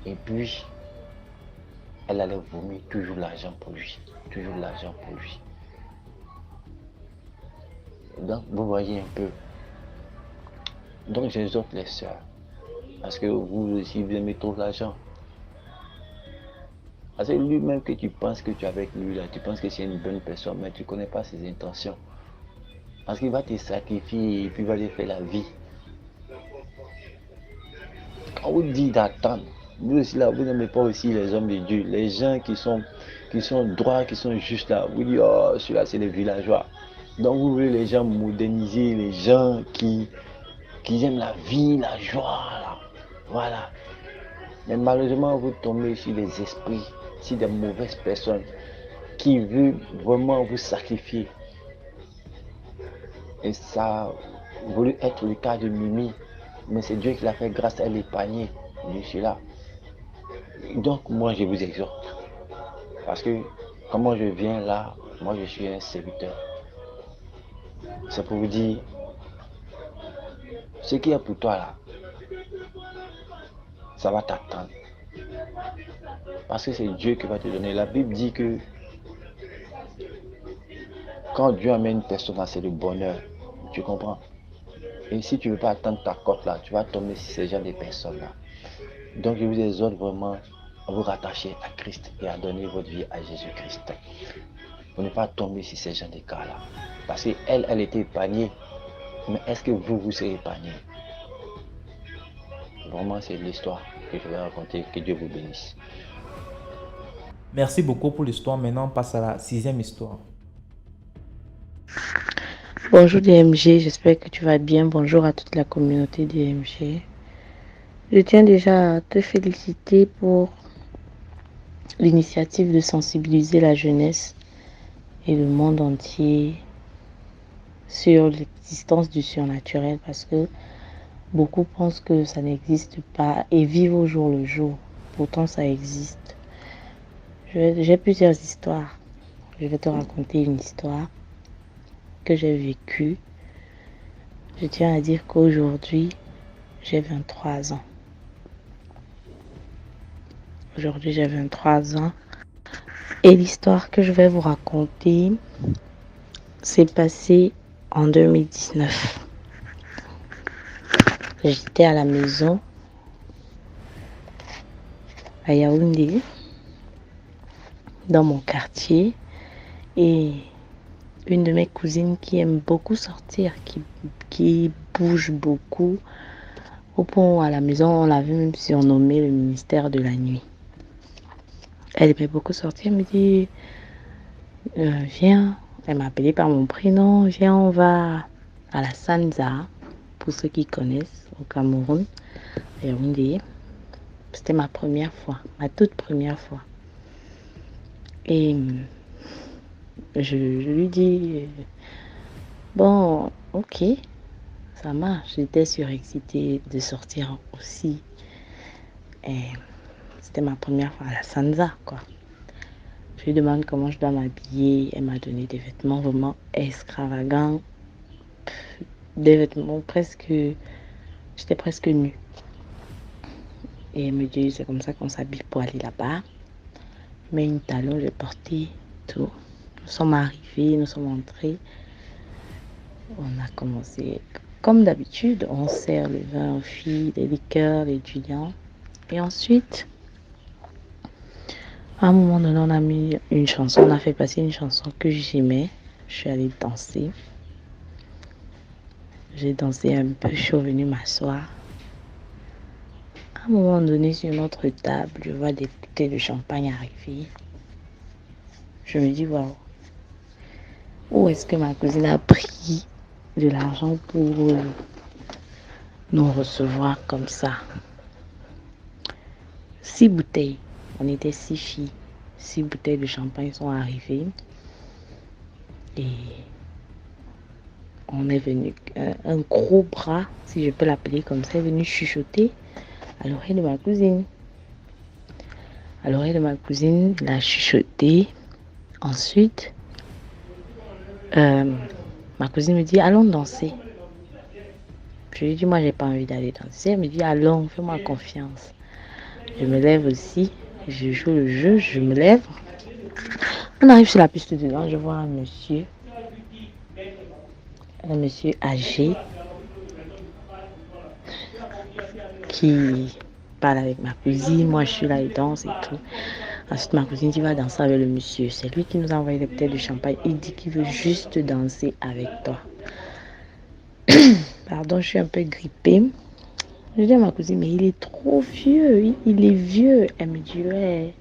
Et puis, elle allait vomir toujours l'argent pour lui. Donc vous voyez un peu. Donc j'exhorte les sœurs. Parce que vous aussi vous aimez trop l'argent. Parce que lui-même que tu penses que tu es avec lui là, tu penses que c'est une bonne personne, mais tu ne connais pas ses intentions. Parce qu'il va te sacrifier et puis il va te faire la vie. Quand vous dites d'attendre, vous aussi là, vous n'aimez pas aussi les hommes de Dieu, les gens qui sont droits, qui sont justes là. Vous dites, oh, celui-là c'est les villageois. Donc vous voulez les gens modernisés, les gens qui aiment la vie, la joie, là. Voilà. Mais malheureusement, vous tombez sur des esprits, sur des mauvaises personnes qui veulent vraiment vous sacrifier. Et ça a voulu être le cas de Mimi, mais c'est Dieu qui l'a fait grâce à l'épargner de cela. Donc moi je vous exhorte, parce que comment je viens là, moi je suis un serviteur. C'est pour vous dire, ce qui est pour toi là, ça va t'attendre. Parce que c'est Dieu qui va te donner. La Bible dit que quand Dieu amène une personne, c'est le bonheur. Tu comprends? Et si tu ne veux pas attendre ta cote là, tu vas tomber sur ces gens des personnes-là. Donc je vous exhorte vraiment à vous rattacher à Christ et à donner votre vie à Jésus-Christ. Pour ne pas tomber sur ces gens des cas-là. Parce qu'elle, elle était épargnée. Mais est-ce que vous serez épargné? Vraiment, c'est l'histoire que je vais raconter. Que Dieu vous bénisse. Merci beaucoup pour l'histoire. Maintenant, on passe à la 6e histoire. Bonjour DMG, j'espère que tu vas bien. Bonjour à toute la communauté DMG. Je tiens déjà à te féliciter pour l'initiative de sensibiliser la jeunesse et le monde entier sur l'existence du surnaturel parce que beaucoup pensent que ça n'existe pas et vivent au jour le jour. Pourtant, ça existe. J'ai plusieurs histoires. Je vais te raconter une histoire que j'ai vécue. Je tiens à dire qu'aujourd'hui, j'ai 23 ans. Aujourd'hui, j'ai 23 ans. Et l'histoire que je vais vous raconter s'est passée en 2019. J'étais à la maison à Yaoundé, dans mon quartier, et une de mes cousines qui aime beaucoup sortir, qui bouge beaucoup, au point où à la maison on l'avait même surnommé le ministère de la nuit. Elle aimait beaucoup sortir, elle me dit viens, elle m'a appelé par mon prénom, viens, on va à la Sanza, pour ceux qui connaissent, au Cameroun, à Yaoundé. C'était ma première fois, ma toute première fois. Et je lui dis, bon, ok, ça marche. J'étais surexcitée de sortir aussi. Et c'était ma première fois à la Sanza, quoi. Je lui demande comment je dois m'habiller. Elle m'a donné des vêtements vraiment extravagants. Des vêtements presque... J'étais presque nue. Et elle me dit, c'est comme ça qu'on s'habille pour aller là-bas. Mais une talon, j'ai porté tout. Nous sommes arrivés, nous sommes entrés. On a commencé, comme d'habitude, on sert le vin aux filles, les liqueurs, les étudiants. Et ensuite, à un moment donné, on a mis une chanson, on a fait passer une chanson que j'aimais. Je suis allée danser. J'ai dansé un peu, je suis revenue m'asseoir. À un moment donné, sur notre table, je vois des bouteilles de champagne arriver. Je me dis, waouh, où est-ce que ma cousine a pris de l'argent pour nous recevoir comme ça? 6 bouteilles, on était 6 filles. 6 bouteilles de champagne sont arrivées. Et on est venu, un gros bras, si je peux l'appeler comme ça, est venu chuchoter à l'oreille de ma cousine. À l'oreille de ma cousine, il a chuchoté. Ensuite, ma cousine me dit, allons danser. Je lui dis, moi, j'ai pas envie d'aller danser. Elle me dit, allons, fais-moi confiance. Je me lève aussi, je joue le jeu, je me lève. On arrive sur la piste de danse, je vois un monsieur âgé qui parle avec ma cousine. Moi, je suis là et danse et tout. Ensuite, ma cousine dit, va danser avec le monsieur. C'est lui qui nous a envoyé des bouteilles de champagne. Il dit qu'il veut juste danser avec toi. Pardon, je suis un peu grippée. Je dis à ma cousine, mais il est trop vieux. Il est vieux. Elle me dit, ouais,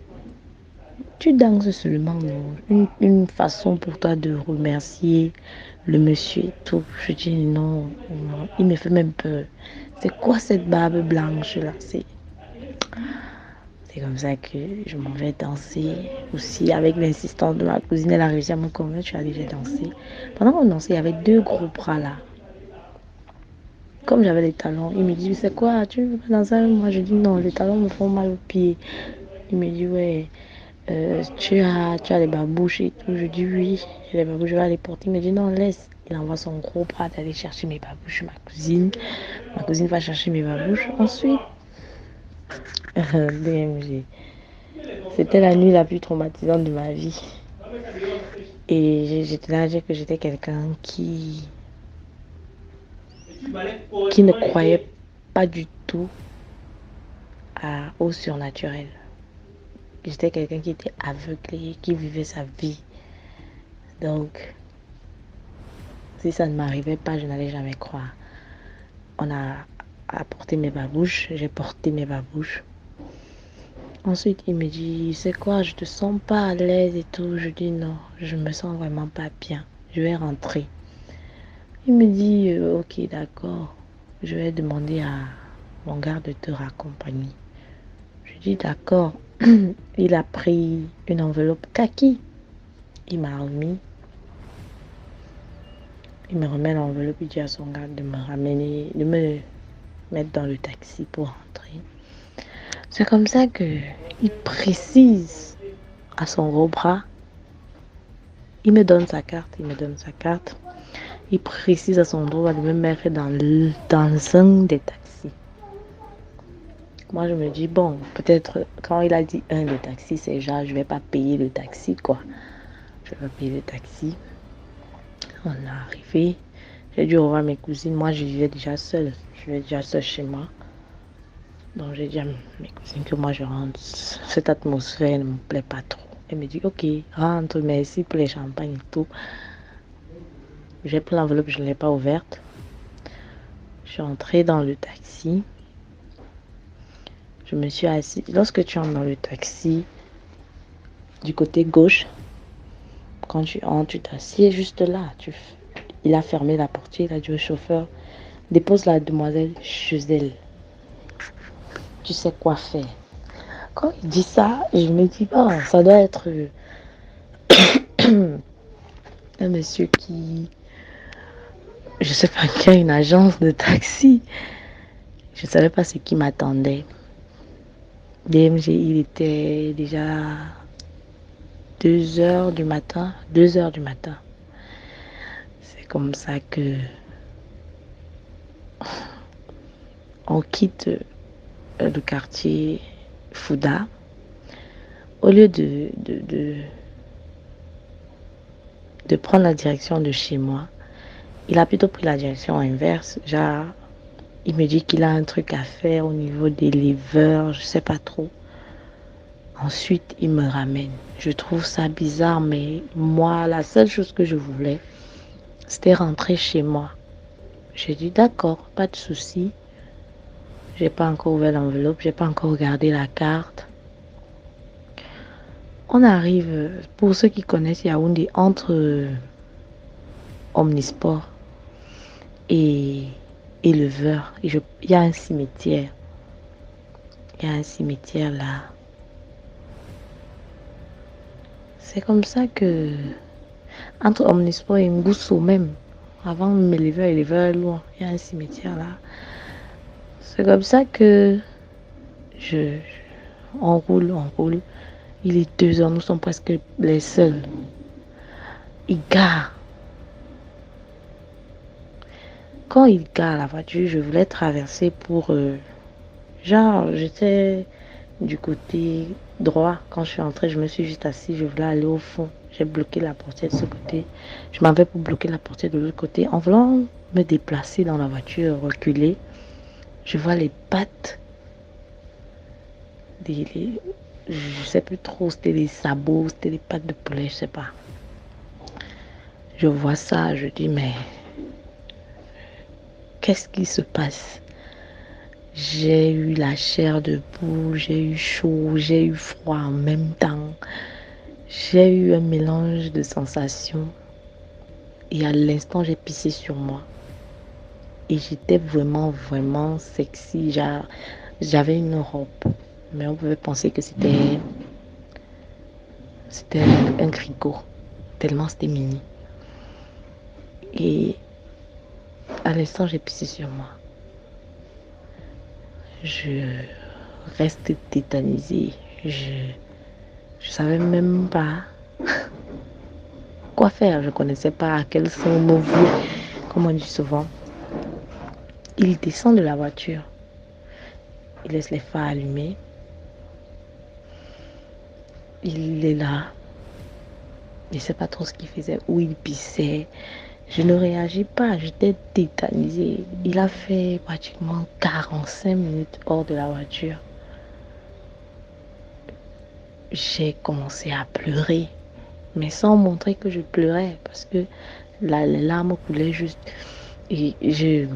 tu danses seulement, non? Une façon pour toi de remercier le monsieur et tout. Je dis, non, non. Il me fait même peur. C'est quoi cette barbe blanche là? C'est comme ça que je m'en vais danser aussi avec l'insistance de ma cousine. Elle a réussi à me convaincre, je suis allée danser. Pendant qu'on dansait, il y avait 2 gros bras là. Comme j'avais les talons, il me dit, c'est quoi, tu veux pas danser avec moi? Je dis, non, les talons me font mal aux pieds. Il me dit, ouais, tu as les babouches et tout. Je dis, oui, j'ai les babouches, je vais les porter. Il me dit, non, laisse. Il envoie son gros bras d'aller chercher mes babouches, ma cousine. Ma cousine va chercher mes babouches. Ensuite, DMG. C'était la nuit la plus traumatisante de ma vie. Et j'étais là à dire que j'étais quelqu'un qui qui ne croyait pas du tout au surnaturel. J'étais quelqu'un qui était aveuglé, qui vivait sa vie. Donc, si ça ne m'arrivait pas, je n'allais jamais croire. On a apporté mes babouches, j'ai porté mes babouches. Ensuite, il me dit, c'est quoi, je te sens pas à l'aise et tout. Je dis non, je me sens vraiment pas bien. Je vais rentrer. Il me dit, ok, d'accord. Je vais demander à mon garde de te raccompagner. Je dis d'accord. Il a pris une enveloppe kaki. Il m'a remis. Il me remet l'enveloppe. Il dit à son garde de me ramener, de me mettre dans le taxi pour rentrer. C'est comme ça que il précise à son gros bras. Il me donne sa carte. Il précise à son droit de me mettre dans un des taxis. Moi, je me dis, bon, peut-être quand il a dit un des taxis, c'est genre, je vais pas payer le taxi, quoi. Je vais pas payer le taxi. On est arrivé. J'ai dû revoir mes cousines. Moi, je vivais déjà seule. Chez moi. Donc, j'ai dit à mes cousines que moi, je rentre. Cette atmosphère ne me plaît pas trop. Elle me dit, ok, rentre, merci pour les champagnes et tout. J'ai pris l'enveloppe, je ne l'ai pas ouverte. Je suis entrée dans le taxi. Je me suis assise. Lorsque tu entres dans le taxi, du côté gauche, quand tu entres, tu t'assieds juste là. Il a fermé la portière, il a dit au chauffeur, dépose la demoiselle chez elle. Tu sais quoi faire. Quand il dit ça, je me dis, bon, ça doit être un monsieur qui, je sais pas, qui a une agence de taxi. Je savais pas ce qui m'attendait. DMG, il était déjà 2 heures du matin. C'est comme ça que on quitte le quartier Fouda. Au lieu de prendre la direction de chez moi, il a plutôt pris la direction inverse. Genre, il me dit qu'il a un truc à faire au niveau des leveurs, je sais pas trop. Ensuite, il me ramène. Je trouve ça bizarre, mais moi, la seule chose que je voulais, c'était rentrer chez moi. J'ai dit d'accord, pas de souci. J'ai pas encore ouvert l'enveloppe, j'ai pas encore regardé la carte. On arrive, pour ceux qui connaissent Yaoundé, entre Omnisport et éleveur. Il y a un cimetière. Là. C'est comme ça que, entre Omnisport et Ngousso même, avant éleveur est loin, il y a un cimetière là. C'est comme ça que on roule. Il est 2 heures, nous sommes presque les seuls. Il gare. Quand il gare la voiture, je voulais traverser pour... j'étais du côté droit. Quand je suis entrée, je me suis juste assise, je voulais aller au fond. J'ai bloqué la portière de ce côté. Je m'en vais pour bloquer la portière de l'autre côté. En voulant me déplacer dans la voiture, reculer, je vois les pattes je sais plus trop, c'était les sabots, c'était les pattes de poulet, je sais pas. Je vois ça, je dis mais qu'est-ce qui se passe? J'ai eu la chair de poule, j'ai eu chaud, j'ai eu froid en même temps. J'ai eu un mélange de sensations. Et à l'instant, j'ai pissé sur moi. Et j'étais vraiment, vraiment sexy. J'avais une robe. Mais on pouvait penser que c'était un cricot. Tellement c'était mini. Et à l'instant, j'ai pissé sur moi. Je reste tétanisée. Je savais même pas quoi faire. Je connaissais pas à quel son m'ouvrir. Comme on dit souvent. Il descend de la voiture. Il laisse les phares allumés. Il est là. Je ne sais pas trop ce qu'il faisait, où il pissait. Je ne réagis pas, j'étais tétanisée. Il a fait pratiquement 45 minutes hors de la voiture. J'ai commencé à pleurer, mais sans montrer que je pleurais, parce que les larmes coulaient juste. Et je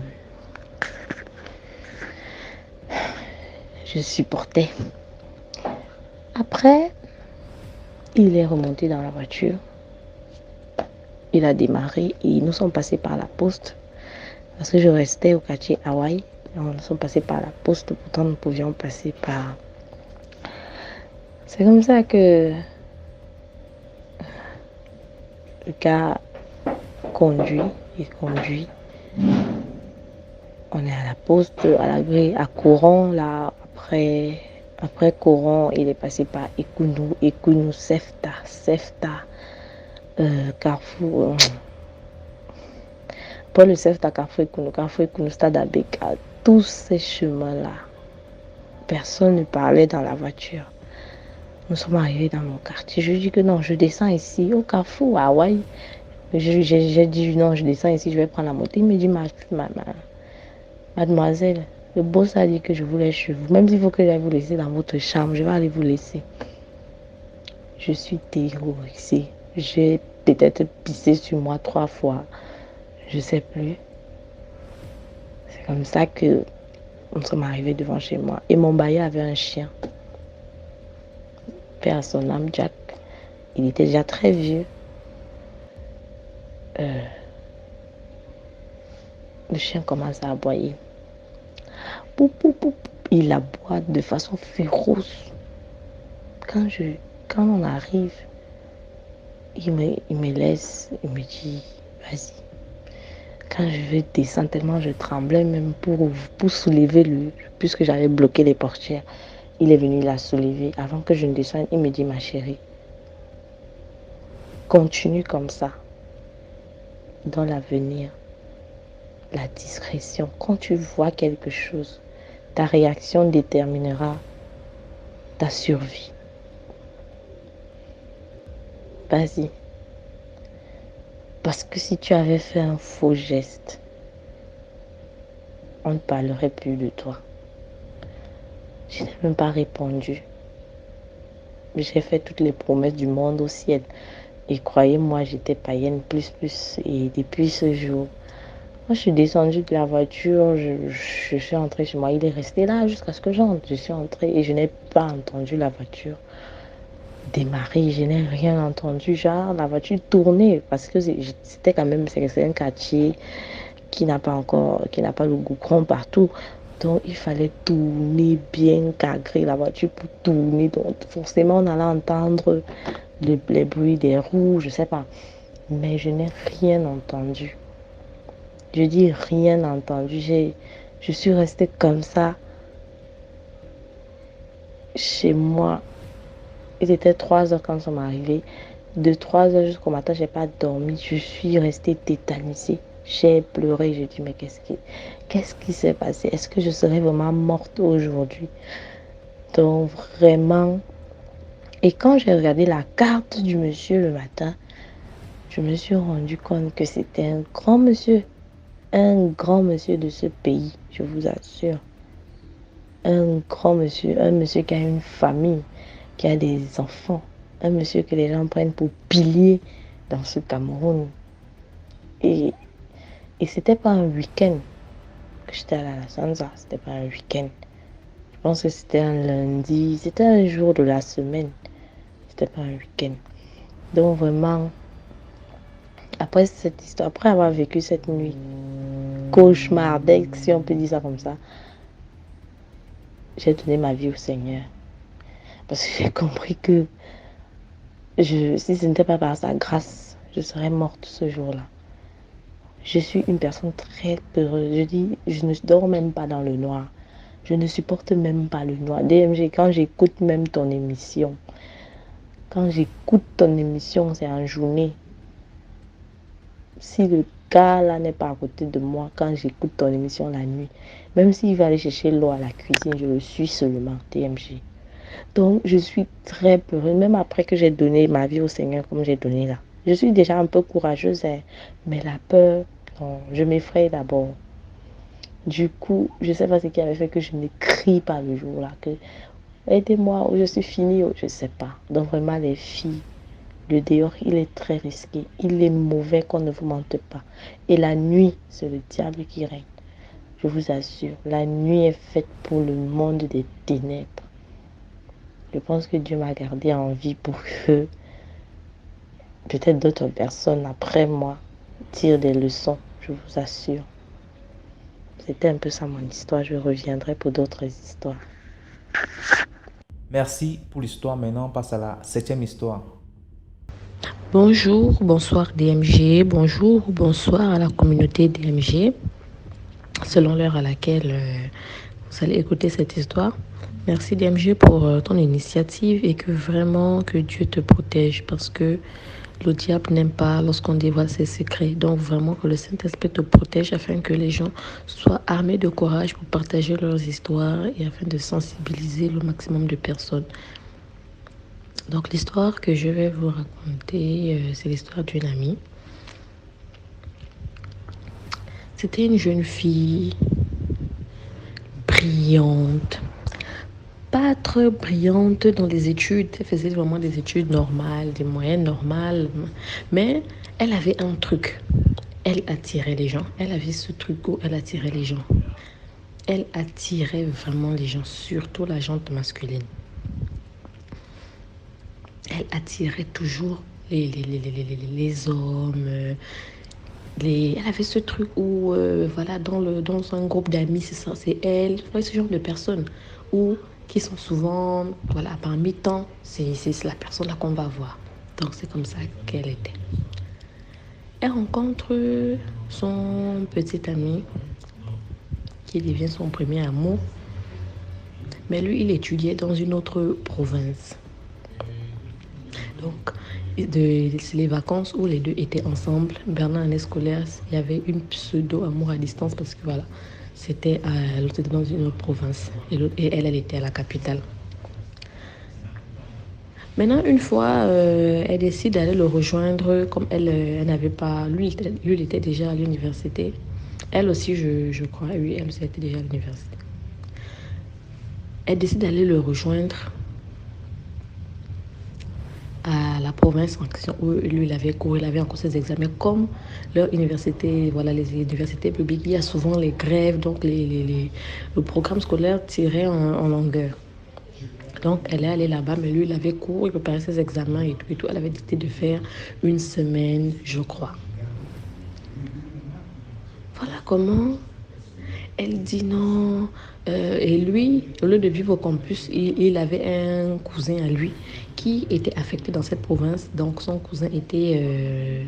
supportais. Après, il est remonté dans la voiture. Il a démarré et nous sommes passés par la poste. Parce que je restais au quartier Hawaï. Nous sommes passés par la poste, pourtant nous pouvions passer par... C'est comme ça que le gars conduit. On est à la poste, à la grille, à Courant, là, après Courant, il est passé par Ekounou, Sefta, Carrefour, pas le Sefta, Carrefour, Ekounou, Stade Abeka, tous ces chemins-là, personne ne parlait dans la voiture. Nous sommes arrivés dans mon quartier, je dis que non, je descends ici, au Carrefour, à Hawaï. J'ai dit non, je descends ici, je vais prendre la moto. Il me dit, mademoiselle, le boss a dit que je vous laisse chez vous. Même s'il faut que j'aille vous laisser dans votre chambre, je vais aller vous laisser. Je suis terrorisée. J'ai peut-être pissé sur moi 3 fois. Je ne sais plus. C'est comme ça que nous sommes arrivés devant chez moi. Et mon bailli avait un chien. Père à son âme, Jack. Il était déjà très vieux. Le chien commence à aboyer. Pou, pou, pou, pou. Il aboie de façon féroce. Quand on arrive, il me laisse, il me dit, vas-y. Quand je vais descendre, tellement je tremblais même pour soulever puisque j'avais bloqué les portières. Il est venu la soulever. Avant que je ne descende, il me dit, ma chérie, continue comme ça. Dans l'avenir, la discrétion, quand tu vois quelque chose, ta réaction déterminera ta survie. Vas-y. Parce que si tu avais fait un faux geste, on ne parlerait plus de toi. Je n'ai même pas répondu. J'ai fait toutes les promesses du monde au ciel. Et croyez-moi, j'étais païenne plus. Et depuis ce jour, moi, je suis descendue de la voiture, je suis entrée chez moi. Il est resté là jusqu'à ce que j'entre. Je suis entrée et je n'ai pas entendu la voiture démarrer. Je n'ai rien entendu. Genre, la voiture tournait parce que c'était quand même, c'est un quartier qui n'a pas le goudron partout. Donc, il fallait tourner bien, cadrer la voiture pour tourner. Donc, forcément, on allait entendre les bruits des roues, je sais pas. Mais je n'ai rien entendu. Je dis rien entendu. Je suis restée comme ça chez moi. Il était 3 heures quand nous sommes arrivés. De 3 heures jusqu'au matin, je n'ai pas dormi. Je suis restée tétanisée. J'ai pleuré. J'ai dit, mais qu'est-ce qui s'est passé? Est-ce que je serais vraiment morte aujourd'hui? Donc, vraiment. Et quand j'ai regardé la carte du monsieur le matin, je me suis rendu compte que c'était un grand monsieur de ce pays, je vous assure. Un grand monsieur, un monsieur qui a une famille, qui a des enfants, un monsieur que les gens prennent pour pilier dans ce Cameroun. Et c'était pas un week-end que j'étais allée à la Sanza, c'était pas un week-end. Je pense que c'était un lundi, c'était un jour de la semaine, c'était pas un week-end. Donc vraiment, après cette histoire, après avoir vécu cette nuit cauchemardesque, si on peut dire ça comme ça, j'ai donné ma vie au Seigneur. Parce que j'ai compris que si ce n'était pas par sa grâce, je serais morte ce jour-là. Je suis une personne très peureuse. Je dis, je ne dors même pas dans le noir. Je ne supporte même pas le noir. DMG, quand j'écoute même ton émission, c'est en journée. Si le gars là n'est pas à côté de moi, quand j'écoute ton émission la nuit, même s'il va aller chercher l'eau à la cuisine, je le suis seulement, TMG. Donc, je suis très peureuse, même après que j'ai donné ma vie au Seigneur comme j'ai donné là. Je suis déjà un peu courageuse, hein, mais la peur, non, je m'effraie d'abord. Du coup, je ne sais pas ce qui avait fait que je ne crie pas le jour-là, que aidez-moi, ou je suis finie, ou je ne sais pas. Donc vraiment, les filles, le dehors, il est très risqué. Il est mauvais qu'on ne vous mente pas. Et la nuit, c'est le diable qui règne. Je vous assure, la nuit est faite pour le monde des ténèbres. Je pense que Dieu m'a gardé en vie pour que peut-être d'autres personnes après moi tirent des leçons, je vous assure. C'était un peu ça mon histoire. Je reviendrai pour d'autres histoires. Merci pour l'histoire. Maintenant, on passe à la 7e histoire. Bonjour, bonsoir DMG, bonjour, bonsoir à la communauté DMG, selon l'heure à laquelle vous allez écouter cette histoire. Merci DMG pour ton initiative et que vraiment que Dieu te protège parce que le diable n'aime pas lorsqu'on dévoile ses secrets. Donc vraiment que le Saint-Esprit te protège afin que les gens soient armés de courage pour partager leurs histoires et afin de sensibiliser le maximum de personnes. Donc l'histoire que je vais vous raconter, c'est l'histoire d'une amie. C'était une jeune fille brillante, pas très brillante dans les études. Elle faisait vraiment des études normales, des moyennes normales. Mais elle avait un truc. Elle attirait les gens. Elle avait ce truc où elle attirait les gens. Elle attirait vraiment les gens, surtout la gente masculine. Elle attirait toujours les hommes. Elle avait ce truc où, voilà, dans un groupe d'amis, c'est elle, ce genre de personnes qui sont souvent, voilà, parmi tant, c'est la personne là qu'on va voir. Donc, c'est comme ça qu'elle était. Elle rencontre son petit ami qui devient son premier amour. Mais lui, il étudiait dans une autre province. Donc, c'est les vacances où les deux étaient ensemble. Pendant l'année scolaire, il y avait une pseudo-amour à distance parce que voilà, l'autre était dans une autre province et elle était à la capitale. Maintenant, une fois, elle décide d'aller le rejoindre comme elle n'avait pas... Lui, il était déjà à l'université. Elle aussi, je crois, oui, elle aussi était déjà à l'université. Elle décide d'aller le rejoindre à la province en question où lui il avait cours, il avait encore ses examens. Comme leur université, voilà, les universités publiques, il y a souvent les grèves, donc le programme scolaire tirait en longueur. Donc elle est allée là-bas, mais lui il avait cours, il préparait ses examens et tout et tout. Elle avait décidé de faire une semaine, je crois. Voilà comment elle dit non. Et lui, au lieu de vivre au campus, il avait un cousin à lui qui était affecté dans cette province. Donc son cousin était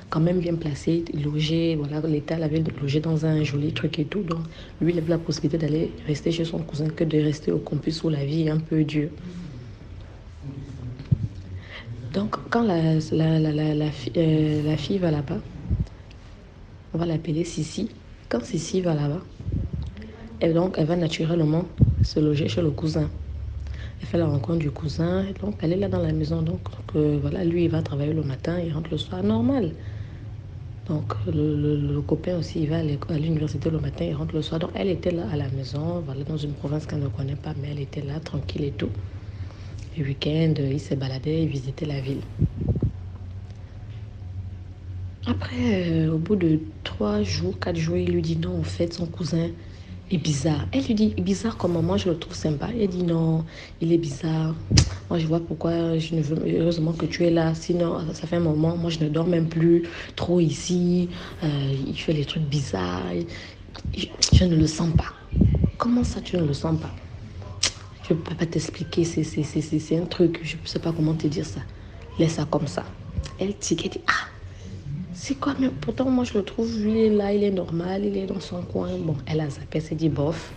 quand même bien placé, logé. Voilà, l'État l'avait logé dans un joli truc et tout. Donc lui, il avait la possibilité d'aller rester chez son cousin que de rester au campus où la vie est un peu dure. Donc quand la fille va là-bas, on va l'appeler Sissi. Quand Sissi va là-bas, et donc, elle va naturellement se loger chez le cousin. Elle fait la rencontre du cousin. Et donc, elle est là dans la maison. Donc, voilà, lui, il va travailler le matin, il rentre le soir, normal. Donc, le copain aussi, il va à l'université le matin, il rentre le soir. Donc, elle était là à la maison, voilà, dans une province qu'elle ne connaît pas, mais elle était là, tranquille et tout. Le week-end, il se baladait, il visitait la ville. Après, au bout de 3 jours, 4 jours, il lui dit non, en fait, son cousin est bizarre. Elle lui dit, bizarre comment? Moi, je le trouve sympa. Elle dit non, il est bizarre. Moi, je vois pourquoi je ne veux... Heureusement que tu es là. Sinon, ça fait un moment, moi, je ne dors même plus trop ici. Il fait les trucs bizarres. Je ne le sens pas. Comment ça, tu ne le sens pas? Je ne peux pas t'expliquer. C'est un truc. Je ne sais pas comment te dire ça. Laisse ça comme ça. Elle dit, ah, c'est quoi? Mais pourtant, moi, je le trouve, lui, il est là, il est normal, il est dans son coin. Bon, elle a zappé, elle s'est dit, bof.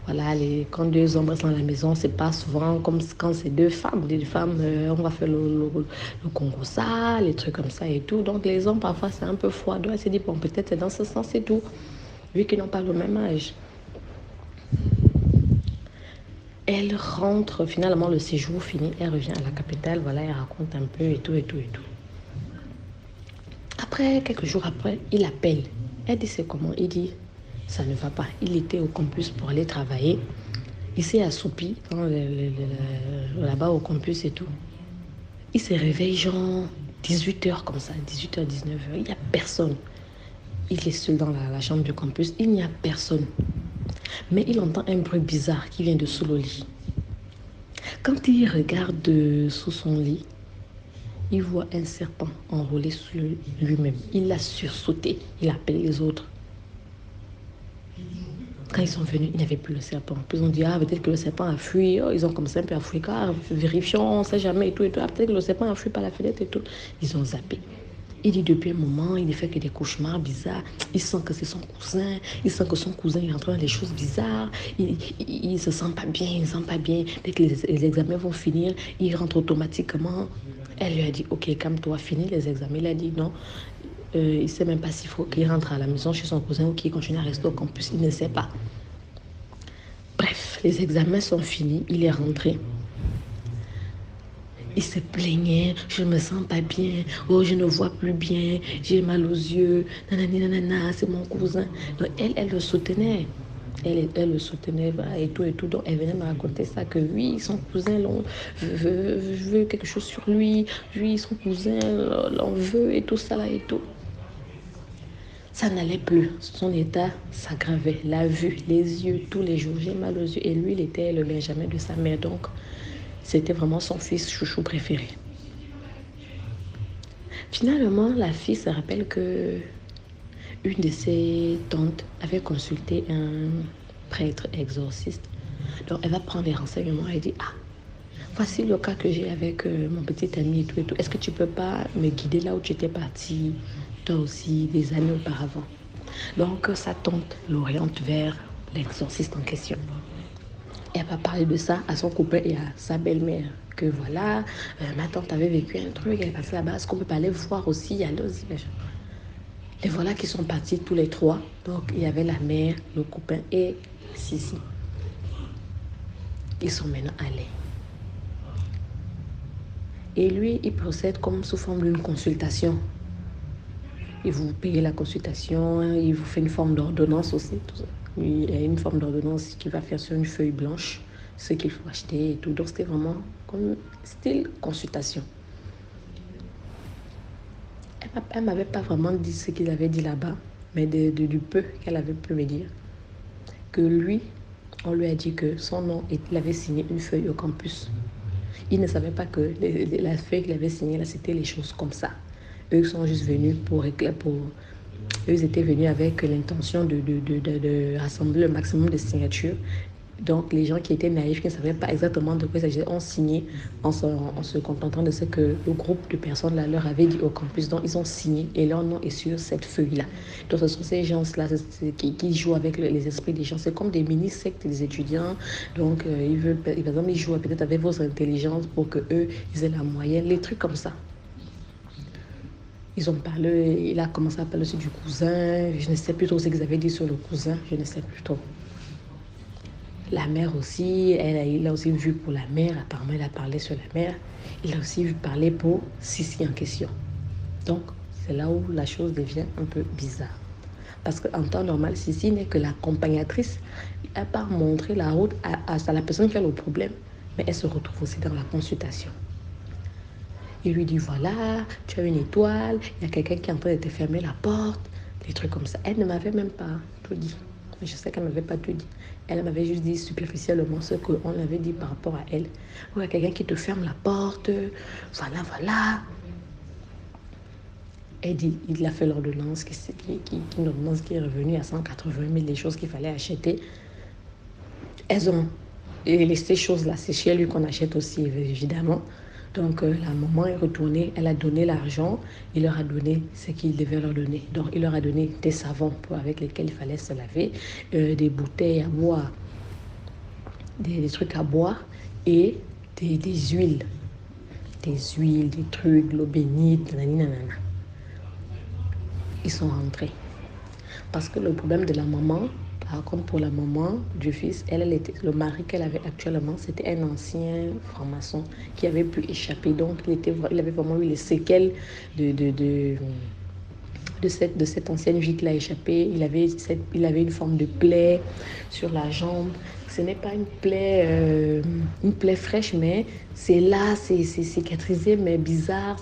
Voilà, quand 2 hommes restent dans la maison, c'est pas souvent comme quand c'est 2 femmes. Les femmes, on va faire le Congo ça, les trucs comme ça et tout. Donc, les hommes, parfois, c'est un peu froid. Donc, elle s'est dit, bon, peut-être c'est dans ce sens et tout. Vu qu'ils n'ont pas le même âge. Elle rentre, finalement, le séjour fini. Elle revient à la capitale. Voilà, elle raconte un peu et tout et tout et tout. Après, quelques jours après, il appelle. Elle dit c'est comment? Il dit ça ne va pas. Il était au campus pour aller travailler. Il s'est assoupi là-bas au campus et tout. Il se réveille genre 18h comme ça, 18h, 19h. Il n'y a personne. Il est seul dans la chambre du campus. Il n'y a personne. Mais il entend un bruit bizarre qui vient de sous le lit. Quand il regarde sous son lit, il voit un serpent enroulé sur lui-même. Il l'a sursauté. Il appelle les autres. Quand ils sont venus, il n'y avait plus le serpent. Puis ils ont dit, peut-être que le serpent a fui. Oh, ils ont commencé un peu à fuir. Vérifions, on ne sait jamais et tout. Peut-être que le serpent a fui par la fenêtre et tout. Ils ont zappé. Il dit depuis un moment, il ne fait que des cauchemars bizarres. Il sent que c'est son cousin. Il sent que son cousin est en train de faire des choses bizarres. Il ne se sent pas bien, il ne se sent pas bien. Dès que les examens vont finir, il rentre automatiquement. Elle lui a dit, ok, calme-toi, finis les examens. Il a dit non. Il ne sait même pas s'il faut qu'il rentre à la maison chez son cousin ou qu'il continue à rester au campus. Il ne sait pas. Bref, les examens sont finis. Il est rentré. Il se plaignait, je ne me sens pas bien, oh je ne vois plus bien, j'ai mal aux yeux, nanani nanana, c'est mon cousin. Donc elle le soutenait, elle le soutenait et tout. Donc elle venait me raconter ça, que oui, son cousin veut quelque chose sur lui, lui, son cousin l'en veut et tout ça là et tout. Ça n'allait plus, son état s'aggravait, la vue, les yeux, tous les jours, j'ai mal aux yeux. Et lui, il était le benjamin de sa mère, donc c'était vraiment son fils chouchou préféré. Finalement, la fille se rappelle que une de ses tantes avait consulté un prêtre exorciste. Donc, elle va prendre les renseignements et dit, voici le cas que j'ai avec mon petit ami et tout. Est-ce que tu peux pas me guider là où tu étais partie, toi aussi, des années auparavant? Donc, sa tante l'oriente vers l'exorciste en question. Elle va parler de ça à son copain et à sa belle-mère. Que voilà, ma tante avait vécu un truc, elle est passée là-bas, est-ce qu'on peut pas aller voir aussi, allons-y. Et voilà qu'ils sont partis tous les trois. Donc il y avait la mère, le copain et Sissi. Ils sont maintenant allés. Et lui, il procède comme sous forme d'une consultation. Il vous paye la consultation, il vous fait une forme d'ordonnance aussi, tout ça. Il y a une forme d'ordonnance qui va faire sur une feuille blanche ce qu'il faut acheter et tout. Donc c'était vraiment comme style consultation. Elle m'avait pas vraiment dit ce qu'il avait dit là-bas, mais du peu qu'elle avait pu me dire. Que lui, on lui a dit que son nom, il avait signé une feuille au campus. Il ne savait pas que la feuille qu'il avait signée là, c'était les choses comme ça. Eux sont juste venus eux étaient venus avec l'intention de rassembler le maximum de signatures. Donc, les gens qui étaient naïfs, qui ne savaient pas exactement de quoi il s'agissait, ont signé en se contentant de ce que le groupe de personnes là leur avait dit au campus. Donc, ils ont signé et leur nom est sur cette feuille-là. Donc, ce sont ces gens-là qui jouent avec les esprits des gens. C'est comme des mini-sectes des étudiants. Donc, par exemple, ils jouent peut-être avec vos intelligences pour qu'eux, ils aient la moyenne, les trucs comme ça. Ils ont parlé, il a commencé à parler aussi du cousin. Je ne sais plus trop ce qu'ils avaient dit sur le cousin. Je ne sais plus trop. La mère aussi, il a aussi vu pour la mère. Apparemment, il a parlé sur la mère. Il a aussi vu parler pour Sissi en question. Donc, c'est là où la chose devient un peu bizarre. Parce qu'en temps normal, Sissi n'est que l'accompagnatrice. Elle part montrer la route à la personne qui a le problème. Mais elle se retrouve aussi dans la consultation. Il lui dit, voilà, tu as une étoile, il y a quelqu'un qui est en train de te fermer la porte, des trucs comme ça. Elle ne m'avait même pas tout dit. Je sais qu'elle ne m'avait pas tout dit. Elle m'avait juste dit superficiellement ce qu'on avait dit par rapport à elle. Il y a quelqu'un qui te ferme la porte, voilà. Elle dit, il a fait l'ordonnance, une ordonnance qui est revenue à 180 000, des choses qu'il fallait acheter. Elles ont laissé ces choses-là, c'est chez lui qu'on achète aussi, évidemment. Donc, la maman est retournée, elle a donné l'argent, il leur a donné ce qu'il devait leur donner. Donc, il leur a donné des savons avec lesquels il fallait se laver, des bouteilles à boire, des trucs à boire et des huiles. Des huiles, des trucs, de l'eau bénite, nanana. Ils sont rentrés. Parce que le problème de la maman, par contre pour la maman du fils, elle était, le mari qu'elle avait actuellement, c'était un ancien franc-maçon qui avait pu échapper. Donc il avait vraiment eu les séquelles de cette ancienne vie qu'il a échappé. Il avait une forme de plaie sur la jambe. Ce n'est pas une plaie fraîche, mais c'est là, c'est cicatrisé, mais bizarre.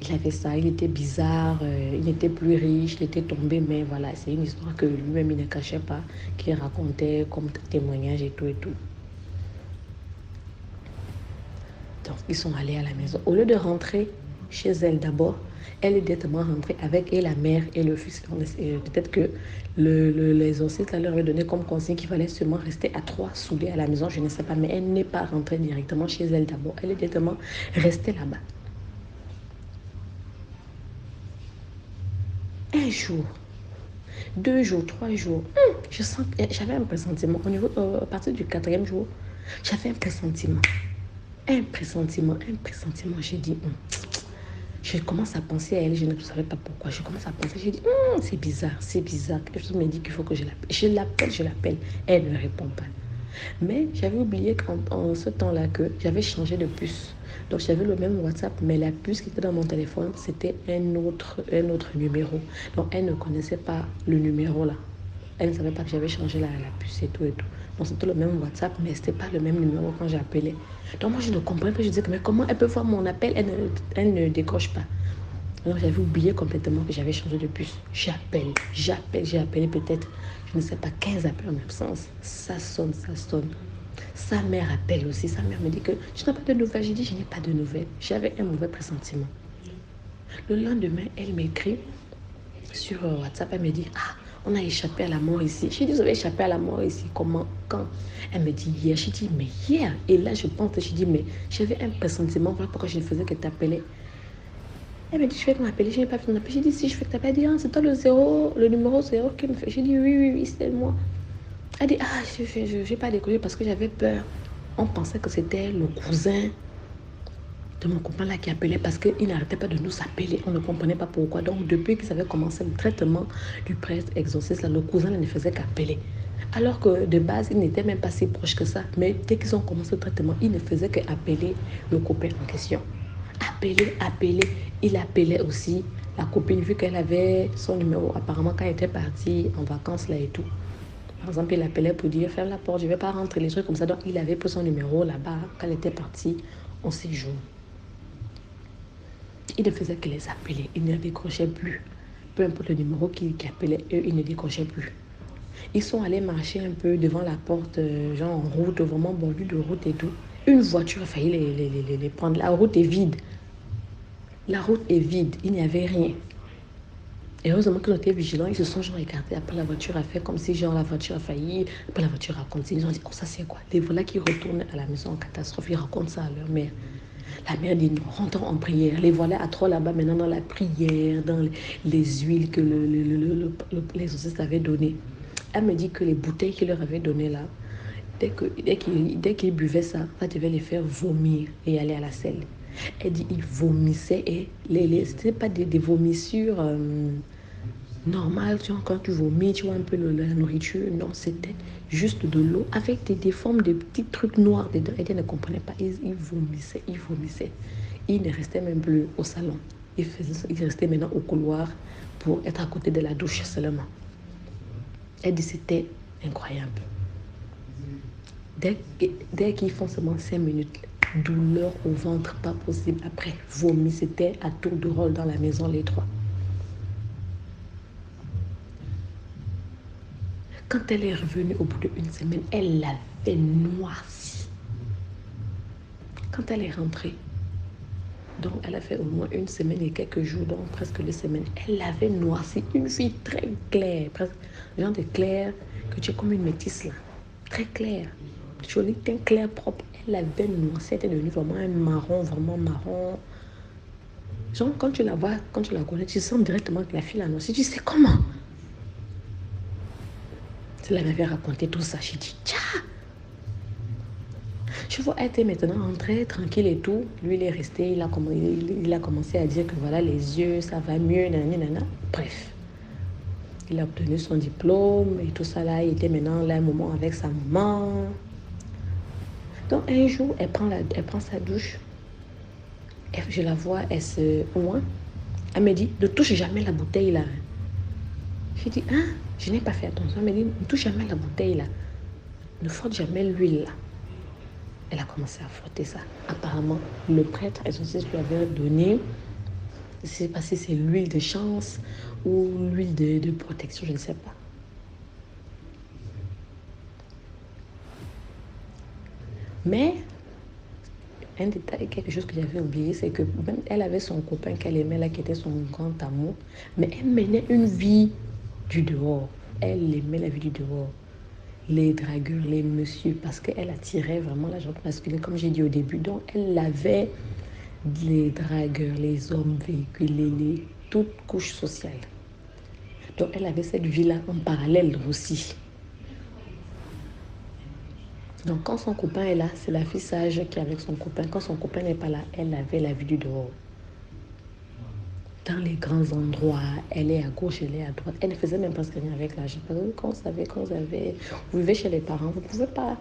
Il avait ça, il était bizarre, il n'était plus riche, il était tombé, mais voilà, c'est une histoire que lui-même il ne cachait pas, qu'il racontait comme témoignage et tout et tout. Donc, ils sont allés à la maison. Au lieu de rentrer chez elle d'abord, elle est directement rentrée avec et la mère et le fils. Peut-être que l'exorciste leur avait donné comme consigne qu'il fallait seulement rester à 3 soudés à la maison, je ne sais pas, mais elle n'est pas rentrée directement chez elle d'abord. Elle est directement restée là-bas. Un jour, 2 jours, 3 jours, je sens que j'avais un pressentiment. À partir du 4e jour, j'avais un pressentiment. J'ai dit, je commence à penser à elle, je ne savais pas pourquoi. Je commence à penser, j'ai dit, c'est bizarre. Quelque chose me dit qu'il faut que je l'appelle. Je l'appelle. Elle ne répond pas. Mais j'avais oublié qu'en ce temps-là, que j'avais changé de puce. Donc j'avais le même WhatsApp, mais la puce qui était dans mon téléphone, c'était un autre numéro. Donc elle ne connaissait pas le numéro là. Elle ne savait pas que j'avais changé la puce et tout et tout. Donc c'était le même WhatsApp, mais c'était pas le même numéro quand j'appelais. Donc moi je ne comprenais pas, je disais, mais comment elle peut voir mon appel, elle ne décroche pas. Alors j'avais oublié complètement que j'avais changé de puce. J'ai appelé peut-être, je ne sais pas, 15 appels en absence. Ça sonne. Sa mère appelle aussi. Sa mère me dit que tu n'as pas de nouvelles. J'ai dit, je n'ai pas de nouvelles. J'avais un mauvais pressentiment. Le lendemain, elle m'écrit sur WhatsApp. Elle me dit, on a échappé à la mort ici. J'ai dit, vous avez échappé à la mort ici. Comment? Quand? Elle me dit, hier. J'ai dit, mais hier. Et là, je pense, j'ai dit, mais j'avais un pressentiment. Voilà pourquoi je ne faisais que t'appeler. Elle me dit, je fais que m'appeler. Je n'ai pas fait m'appeler. J'ai dit, si je fais que t'appeler. Elle dit, c'est toi le numéro 0 qui me fait. J'ai dit, oui, c'est moi. Elle dit, je n'ai pas décollé parce que j'avais peur. On pensait que c'était le cousin de mon copain là qui appelait parce qu'il n'arrêtait pas de nous appeler. On ne comprenait pas pourquoi. Donc, depuis qu'ils avaient commencé le traitement du prêtre exorciste, là, le cousin ne faisait qu'appeler. Alors que de base, il n'était même pas si proche que ça. Mais dès qu'ils ont commencé le traitement, il ne faisait qu'appeler le copain en question. Appeler. Il appelait aussi la copine, vu qu'elle avait son numéro. Apparemment, quand elle était partie en vacances là et tout. Par exemple, il appelait pour dire, ferme la porte, je ne vais pas rentrer, les trucs comme ça. Donc, il avait pris son numéro là-bas quand elle était partie en séjour. Il ne faisait que les appeler, il ne décrochait plus. Peu importe le numéro qu'il appelait, eux, ils ne décrochaient plus. Ils sont allés marcher un peu devant la porte, genre en route, vraiment bordure de route et tout. Une voiture a failli les prendre. La route est vide. Il n'y avait rien. Et heureusement qu'ils ont été vigilants, ils se sont genre écartés. Après, la voiture a fait comme si genre la voiture a failli. Après, la voiture a continué. Ils ont dit, ça c'est quoi? Les voilà qui retournent à la maison en catastrophe. Ils racontent ça à leur mère. La mère dit, non, rentrons en prière. Les voilà à 3 là-bas maintenant dans la prière, dans les huiles que les exorcistes avaient données. Elle me dit que les bouteilles qu'il leur avait données là, dès qu'ils buvaient ça devait les faire vomir et aller à la selle. Elle dit, ils vomissaient et c'était pas des vomissures normales, tu vois, quand tu vomis, tu vois un peu la nourriture. Non, c'était juste de l'eau avec des formes de petits trucs noirs dedans. Elle ne comprenait pas, ils vomissaient. Ils ne restaient même plus au salon. Ils restaient maintenant au couloir pour être à côté de la douche seulement. Elle dit, c'était incroyable. Dès qu'ils font seulement 5 minutes, douleur au ventre, pas possible. Après, vomi, c'était à tour de rôle dans la maison, les 3. Quand elle est revenue au bout d'1 semaine, elle l'avait noircie. Quand elle est rentrée, donc elle a fait au moins 1 semaine et quelques jours, donc presque 2 semaines, elle l'avait noircie. Une fille très claire, presque genre de clair, que tu es comme une métisse là, très claire. Jolie, teint clair, propre. Elle avait noircie, elle était devenue vraiment vraiment marron. Genre, quand tu la vois, quand tu la connais, tu sens directement que la fille l'a noircie. Tu sais comment? Elle m'avait raconté tout ça. J'ai dit, tiens! Je vois, elle était maintenant rentrée, tranquille et tout. Lui, il est resté, il a commencé à dire que voilà, les yeux, ça va mieux, nanana. Bref. Il a obtenu son diplôme et tout ça là. Il était maintenant là un moment avec sa maman. Donc un jour, elle prend sa douche. Je la vois, elle se oint. Elle me dit, ne touche jamais la bouteille là. J'ai dit, hein, je n'ai pas fait attention. Elle m'a dit, ne touche jamais la bouteille là. Ne frotte jamais l'huile là. Elle a commencé à frotter ça. Apparemment, le prêtre exorciste lui avait donné, je ne sais pas si c'est l'huile de chance ou l'huile de protection, je ne sais pas. Mais un détail, quelque chose que j'avais oublié, c'est que même elle avait son copain qu'elle aimait là, qui était son grand amour, mais elle menait une vie du dehors. Elle aimait la vie du dehors. Les dragueurs, les messieurs, parce qu'elle attirait vraiment la gente masculine, comme j'ai dit au début. Donc, elle avait les dragueurs, les hommes véhiculés, toutes couches sociales. Donc, elle avait cette vie-là en parallèle aussi. Donc, quand son copain est là, c'est la fille sage qui est avec son copain. Quand son copain n'est pas là, elle avait la vie du dehors. Dans les grands endroits, elle est à gauche, elle est à droite. Elle ne faisait même pas ce rien avec l'argent. Parce que quand vous vivez chez les parents, vous ne pouvez pas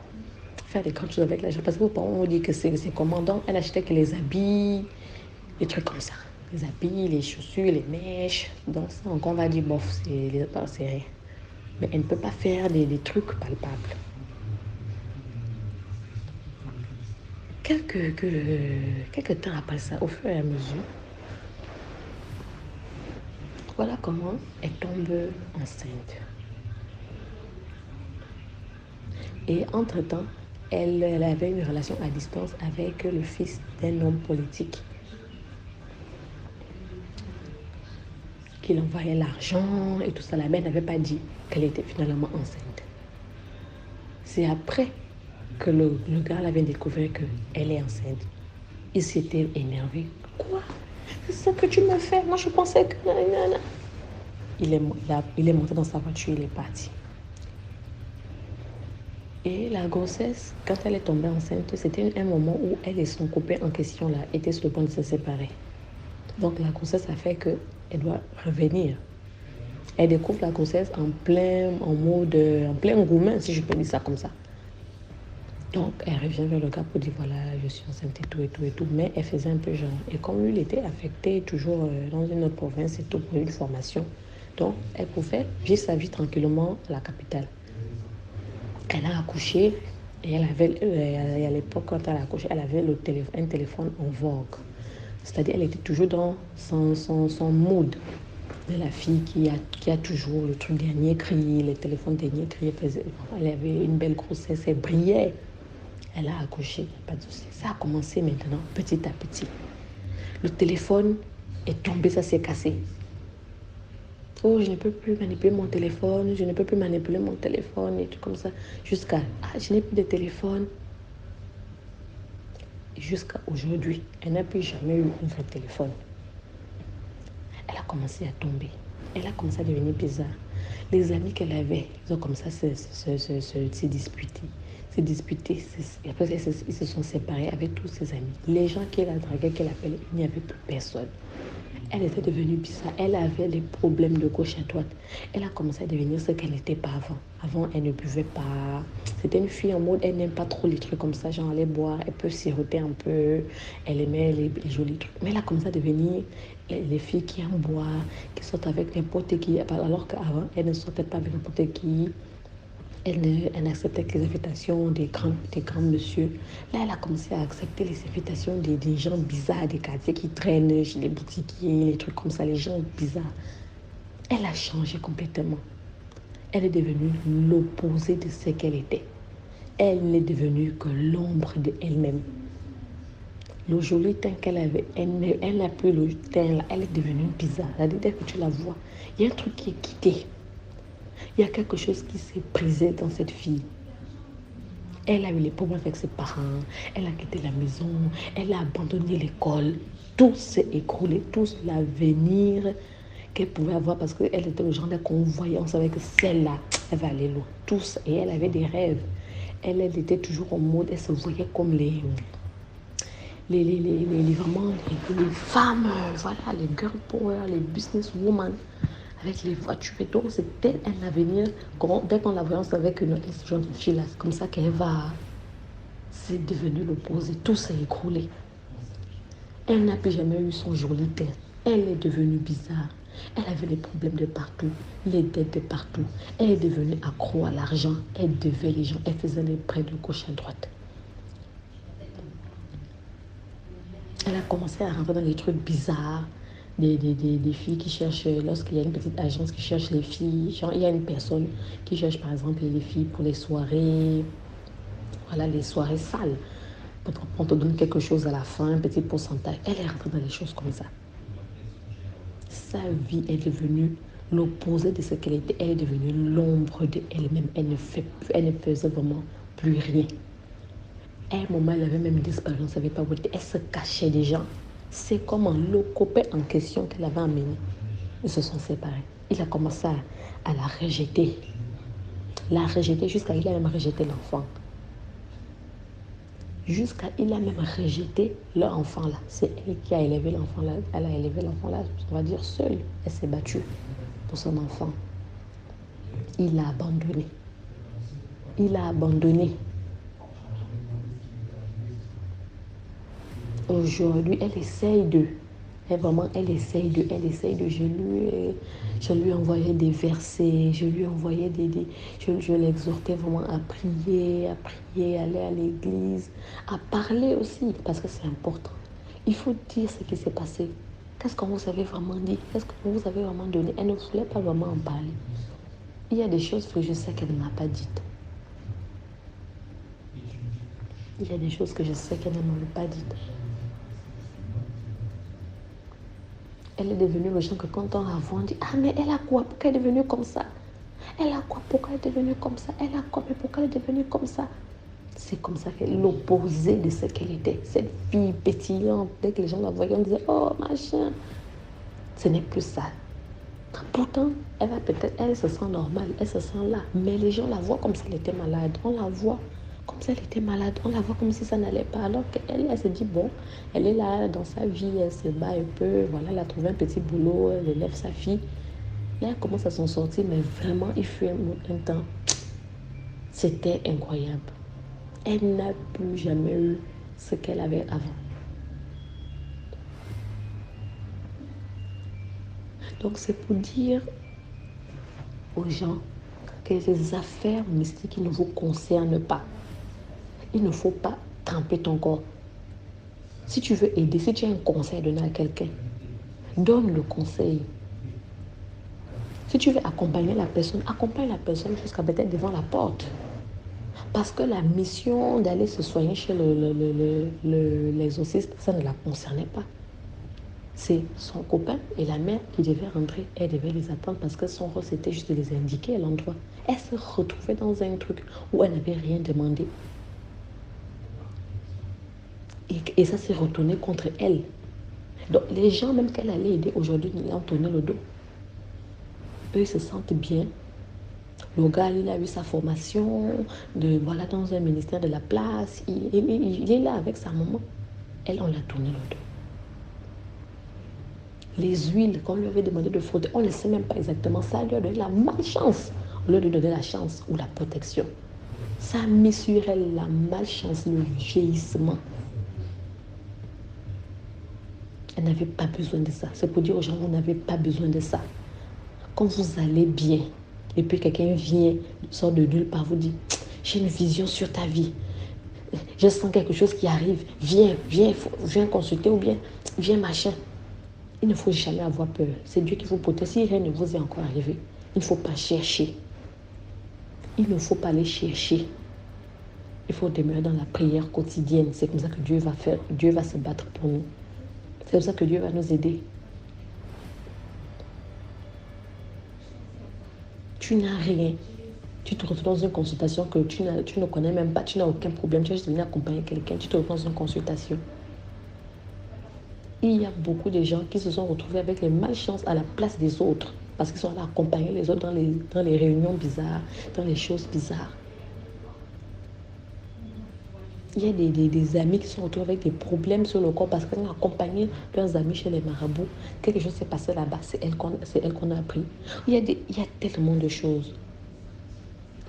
faire des grandes choses avec l'argent. Parce que vos parents ont dit que c'est commandant. Elle achetait que les habits, des trucs comme ça. Les habits, les chaussures, les mèches. Donc ça, on va dire, bof, c'est rien. Mais elle ne peut pas faire des trucs palpables. Quelques temps après ça, au fur et à mesure, voilà comment elle tombe enceinte. Et entre-temps, elle avait une relation à distance avec le fils d'un homme politique qui envoyait l'argent et tout ça. La mère n'avait pas dit qu'elle était finalement enceinte. C'est après que le gars avait découvert qu'elle est enceinte. Il s'était énervé. Quoi? C'est ça que tu me fais? Moi, je pensais que... Il est monté dans sa voiture, il est parti. Et la grossesse, quand elle est tombée enceinte, c'était un moment où elle et son copain en question là étaient sur le point de se séparer. Donc la grossesse a fait qu'elle doit revenir. Elle découvre la grossesse en plein engouement, si je peux dire ça comme ça. Donc elle revient vers le gars pour dire voilà, je suis enceinte et tout. Mais elle faisait un peu genre. Et comme lui, il était affecté toujours dans une autre province et tout pour une formation. Donc elle pouvait vivre sa vie tranquillement à la capitale. Elle a accouché et elle avait, à l'époque, quand elle a accouché, elle avait un téléphone en vogue. C'est-à-dire elle était toujours dans son mood de la fille qui a toujours le truc dernier cri, le téléphone dernier cri. Elle avait une belle grossesse, elle brillait. Elle a accouché, pas de souci. Ça a commencé maintenant, petit à petit. Le téléphone est tombé, ça s'est cassé. Oh, je ne peux plus manipuler mon téléphone, et tout comme ça. Jusqu'à, je n'ai plus de téléphone. Jusqu'à aujourd'hui, elle n'a plus jamais eu un vrai téléphone. Elle a commencé à tomber. Elle a commencé à devenir bizarre. Les amis qu'elle avait, ils ont commencé à se disputer. Et après, ils se sont séparés avec tous ses amis. Les gens qu'elle a dragués, qu'elle appelait, il n'y avait plus personne. Elle était devenue bizarre. Elle avait des problèmes de gauche à droite. Elle a commencé à devenir ce qu'elle n'était pas avant. Avant, elle ne buvait pas. C'était une fille en mode, elle n'aime pas trop les trucs comme ça. Genre, aller boire, elle peut siroter un peu. Elle aimait les jolis trucs. Mais elle a commencé à devenir les filles qui aiment boire, qui sortent avec n'importe qui. Alors qu'avant, elle ne sortait pas avec n'importe qui. Elle n'acceptait que les invitations des grands messieurs. Là, elle a commencé à accepter les invitations des gens bizarres, des quartiers qui traînent chez les boutiquiers, les trucs comme ça, les gens bizarres. Elle a changé complètement. Elle est devenue l'opposé de ce qu'elle était. Elle n'est devenue que l'ombre d'elle-même. Le joli teint qu'elle avait, elle n'a plus le teint là. Elle est devenue bizarre. Dès que tu la vois, il y a un truc qui est quitté. Il y a quelque chose qui s'est brisé dans cette fille. Elle a eu les problèmes avec ses parents, elle a quitté la maison, elle a abandonné l'école. Tout s'est écroulé, tout l'avenir qu'elle pouvait avoir parce qu'elle était le genre qu'on voyait, on savait que celle-là, elle va aller loin. Tous, et elle avait des rêves. Elle était toujours en mode, elle se voyait comme les femmes, voilà, les girl power, les business women. Avec les voitures et tout, c'était un avenir. Dès qu'on la voyait, on savait que notre genre de fille là, c'est comme ça qu'elle va. C'est devenu l'opposé, tout s'est écroulé. Elle n'a plus jamais eu son joli teint. Elle est devenue bizarre. Elle avait des problèmes de partout, les dettes de partout. Elle est devenue accro à l'argent. Elle devait les gens. Elle faisait les prêts de gauche à droite. Elle a commencé à rentrer dans des trucs bizarres. Des filles qui cherchent, lorsqu'il y a une petite agence qui cherche les filles, genre, il y a une personne qui cherche par exemple les filles pour les soirées, voilà, les soirées sales. On te donne quelque chose à la fin, un petit pourcentage. Elle est rentrée dans des choses comme ça. Sa vie est devenue l'opposé de ce qu'elle était. Elle est devenue l'ombre de elle-même. Elle ne faisait vraiment plus rien. À un moment, elle avait même disparu, on ne savait pas où elle était. Elle se cachait des gens. C'est comment le copain en question qu'elle avait amené. Ils se sont séparés. Il a commencé à la rejeter. La rejeter jusqu'à il a même rejeté l'enfant. Jusqu'à il a même rejeté leur enfant là. C'est elle qui a élevé l'enfant là. Elle a élevé l'enfant là, on va dire seule. Elle s'est battue pour son enfant. Il l'a abandonné. Il a abandonné. Aujourd'hui, elle essaye de. Elle essaye de. Je lui envoyais des versets, je lui envoyais je l'exhortais vraiment à prier, aller à l'église, à parler aussi, parce que c'est important. Il faut dire ce qui s'est passé. Qu'est-ce que vous avez vraiment dit? Qu'est-ce que vous avez vraiment donné? Elle ne voulait pas vraiment en parler. Il y a des choses que je sais qu'elle ne m'a pas dites. Il y a des choses que je sais qu'elle ne m'a pas dites. Elle est devenue le genre que quand on la voit, on dit « Ah, mais elle a quoi? Pourquoi elle est devenue comme ça? Elle a quoi? Pourquoi elle est devenue comme ça? Elle a quoi? Mais pourquoi elle est devenue comme ça ?» C'est comme ça qu'elle est l'opposé de ce qu'elle était. Cette fille pétillante, dès que les gens la voyaient, on disait « Oh, machin !» Ce n'est plus ça. Pourtant, elle se sent normale, elle se sent là. Mais les gens la voient comme si elle était malade. On la voit comme si elle était malade. On la voit comme si ça n'allait pas. Alors qu'elle, elle se dit, bon, elle est là dans sa vie, elle se bat un peu. Voilà, elle a trouvé un petit boulot, elle élève sa fille. Là, elle commence à s'en sortir, mais vraiment, il fut un temps. C'était incroyable. Elle n'a plus jamais eu ce qu'elle avait avant. Donc, c'est pour dire aux gens que les affaires mystiques ne vous concernent pas. Il ne faut pas tremper ton corps. Si tu veux aider, si tu as un conseil à donner à quelqu'un, donne le conseil. Si tu veux accompagner la personne, accompagne la personne jusqu'à peut-être devant la porte. Parce que la mission d'aller se soigner chez l'exorciste, ça ne la concernait pas. C'est son copain et la mère qui devaient rentrer. Elle devait les attendre parce que son rôle, c'était juste de les indiquer à l'endroit. Elle se retrouvait dans un truc où elle n'avait rien demandé. Et ça s'est retourné contre elle. Donc les gens, même qu'elle allait aider aujourd'hui, lui ont tourné le dos. Eux, ils se sentent bien. Le gars, il a eu sa formation dans un ministère de la place. Il est là avec sa maman. Elle, on l'a tourné le dos. Les huiles qu'on lui avait demandé de frotter, on ne sait même pas exactement. Ça lui a donné la malchance au lieu de donner la chance ou la protection. Ça a mis sur elle la malchance, le vieillissement. Elle n'avait pas besoin de ça. C'est pour dire aux gens, vous n'avez pas besoin de ça. Quand vous allez bien, et puis quelqu'un vient, sort de nulle part, vous dit, j'ai une vision sur ta vie. Je sens quelque chose qui arrive. Viens consulter ou bien viens machin. Il ne faut jamais avoir peur. C'est Dieu qui vous protège. Si rien ne vous est encore arrivé, il ne faut pas chercher. Il ne faut pas aller chercher. Il faut demeurer dans la prière quotidienne. C'est comme ça que Dieu va faire. Dieu va se battre pour nous. C'est comme ça que Dieu va nous aider. Tu n'as rien. Tu te retrouves dans une consultation que tu ne connais même pas. Tu n'as aucun problème. Tu as juste venu accompagner quelqu'un. Tu te retrouves dans une consultation. Il y a beaucoup de gens qui se sont retrouvés avec les malchances à la place des autres. Parce qu'ils sont allés accompagner les autres dans les réunions bizarres, dans les choses bizarres. Il y a des amis qui sont retrouvés avec des problèmes sur le corps parce qu'ils ont accompagné leurs amis chez les marabouts. Quelque chose s'est passé là-bas, c'est elle qu'on a appris. Il y a tellement de choses.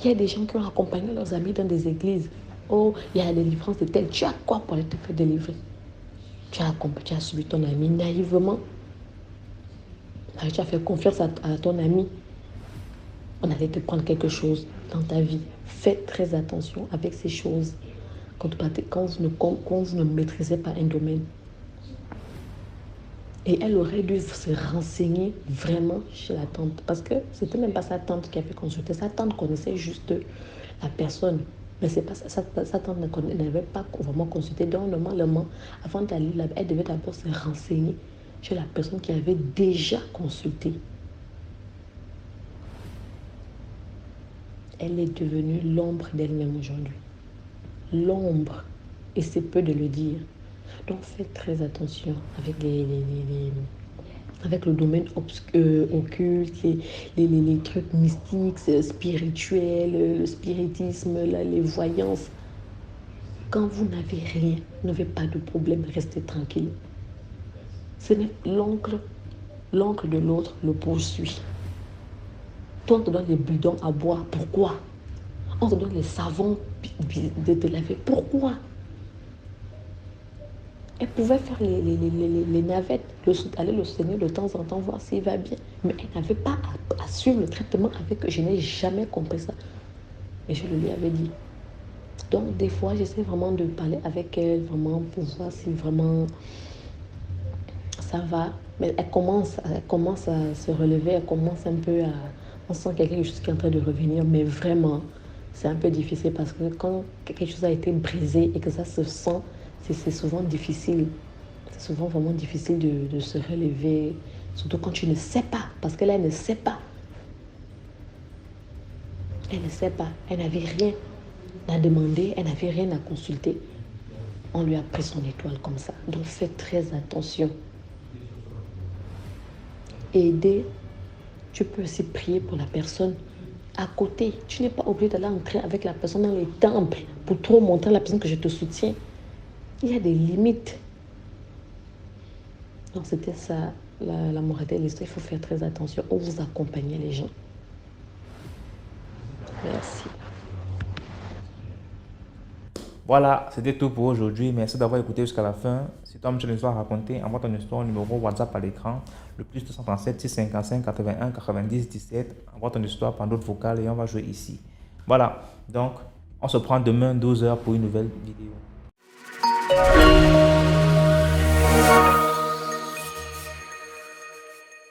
Il y a des gens qui ont accompagné leurs amis dans des églises. Oh, il y a la délivrance de tel. Tu as quoi pour aller te faire délivrer? Tu as suivi ton ami naïvement. Tu as fait confiance à ton ami. On allait te prendre quelque chose dans ta vie. Fais très attention avec ces choses quand vous ne maîtrisez pas un domaine. Et elle aurait dû se renseigner vraiment chez la tante. Parce que c'était même pas sa tante qui avait consulté. Sa tante connaissait juste la personne. Mais c'est pas sa tante n'avait pas vraiment consulté. Donc normalement, avant d'aller là, elle devait d'abord se renseigner chez la personne qui avait déjà consulté. Elle est devenue l'ombre d'elle-même aujourd'hui. L'ombre. Et c'est peu de le dire. Donc faites très attention avec avec le domaine occulte, les trucs mystiques, spirituels, le spiritisme, les voyances. Quand vous n'avez rien, vous n'avez pas de problème, restez tranquille. Ce n'est l'oncle de l'autre le poursuit. Toi, on te donne les bidons à boire. Pourquoi? On te donne les savons de te laver. Pourquoi? Elle pouvait faire les navettes, aller le soigner de temps en temps, voir s'il va bien. Mais elle n'avait pas à suivre le traitement avec eux. Je n'ai jamais compris ça. Et je le lui avais dit. Donc, des fois, j'essaie vraiment de parler avec elle, vraiment, pour voir si vraiment ça va. Mais elle commence à se relever, elle commence un peu à... On sent qu'il y a quelque chose qui est en train de revenir, mais vraiment, c'est un peu difficile parce que quand quelque chose a été brisé et que ça se sent, c'est souvent difficile. C'est souvent vraiment difficile de se relever, surtout quand tu ne sais pas, parce qu'elle elle ne sait pas. Elle ne sait pas, elle n'avait rien à demander, elle n'avait rien à consulter. On lui a pris son étoile comme ça. Donc faites très attention. Aider, tu peux aussi prier pour la personne à côté. Tu n'es pas obligé d'aller entrer avec la personne dans les temples pour trop montrer à la personne que je te soutiens. Il y a des limites. Donc c'était ça, la moralité de l'histoire. Il faut faire très attention où vous accompagnez les gens. Merci. Voilà, c'était tout pour aujourd'hui. Merci d'avoir écouté jusqu'à la fin. Si toi, tu as une histoire à raconter, envoie ton histoire au numéro WhatsApp à l'écran, le plus 237 655 81 90 17. Envoie ton histoire par note vocale et on va jouer ici. Voilà, donc on se prend demain 12h pour une nouvelle vidéo.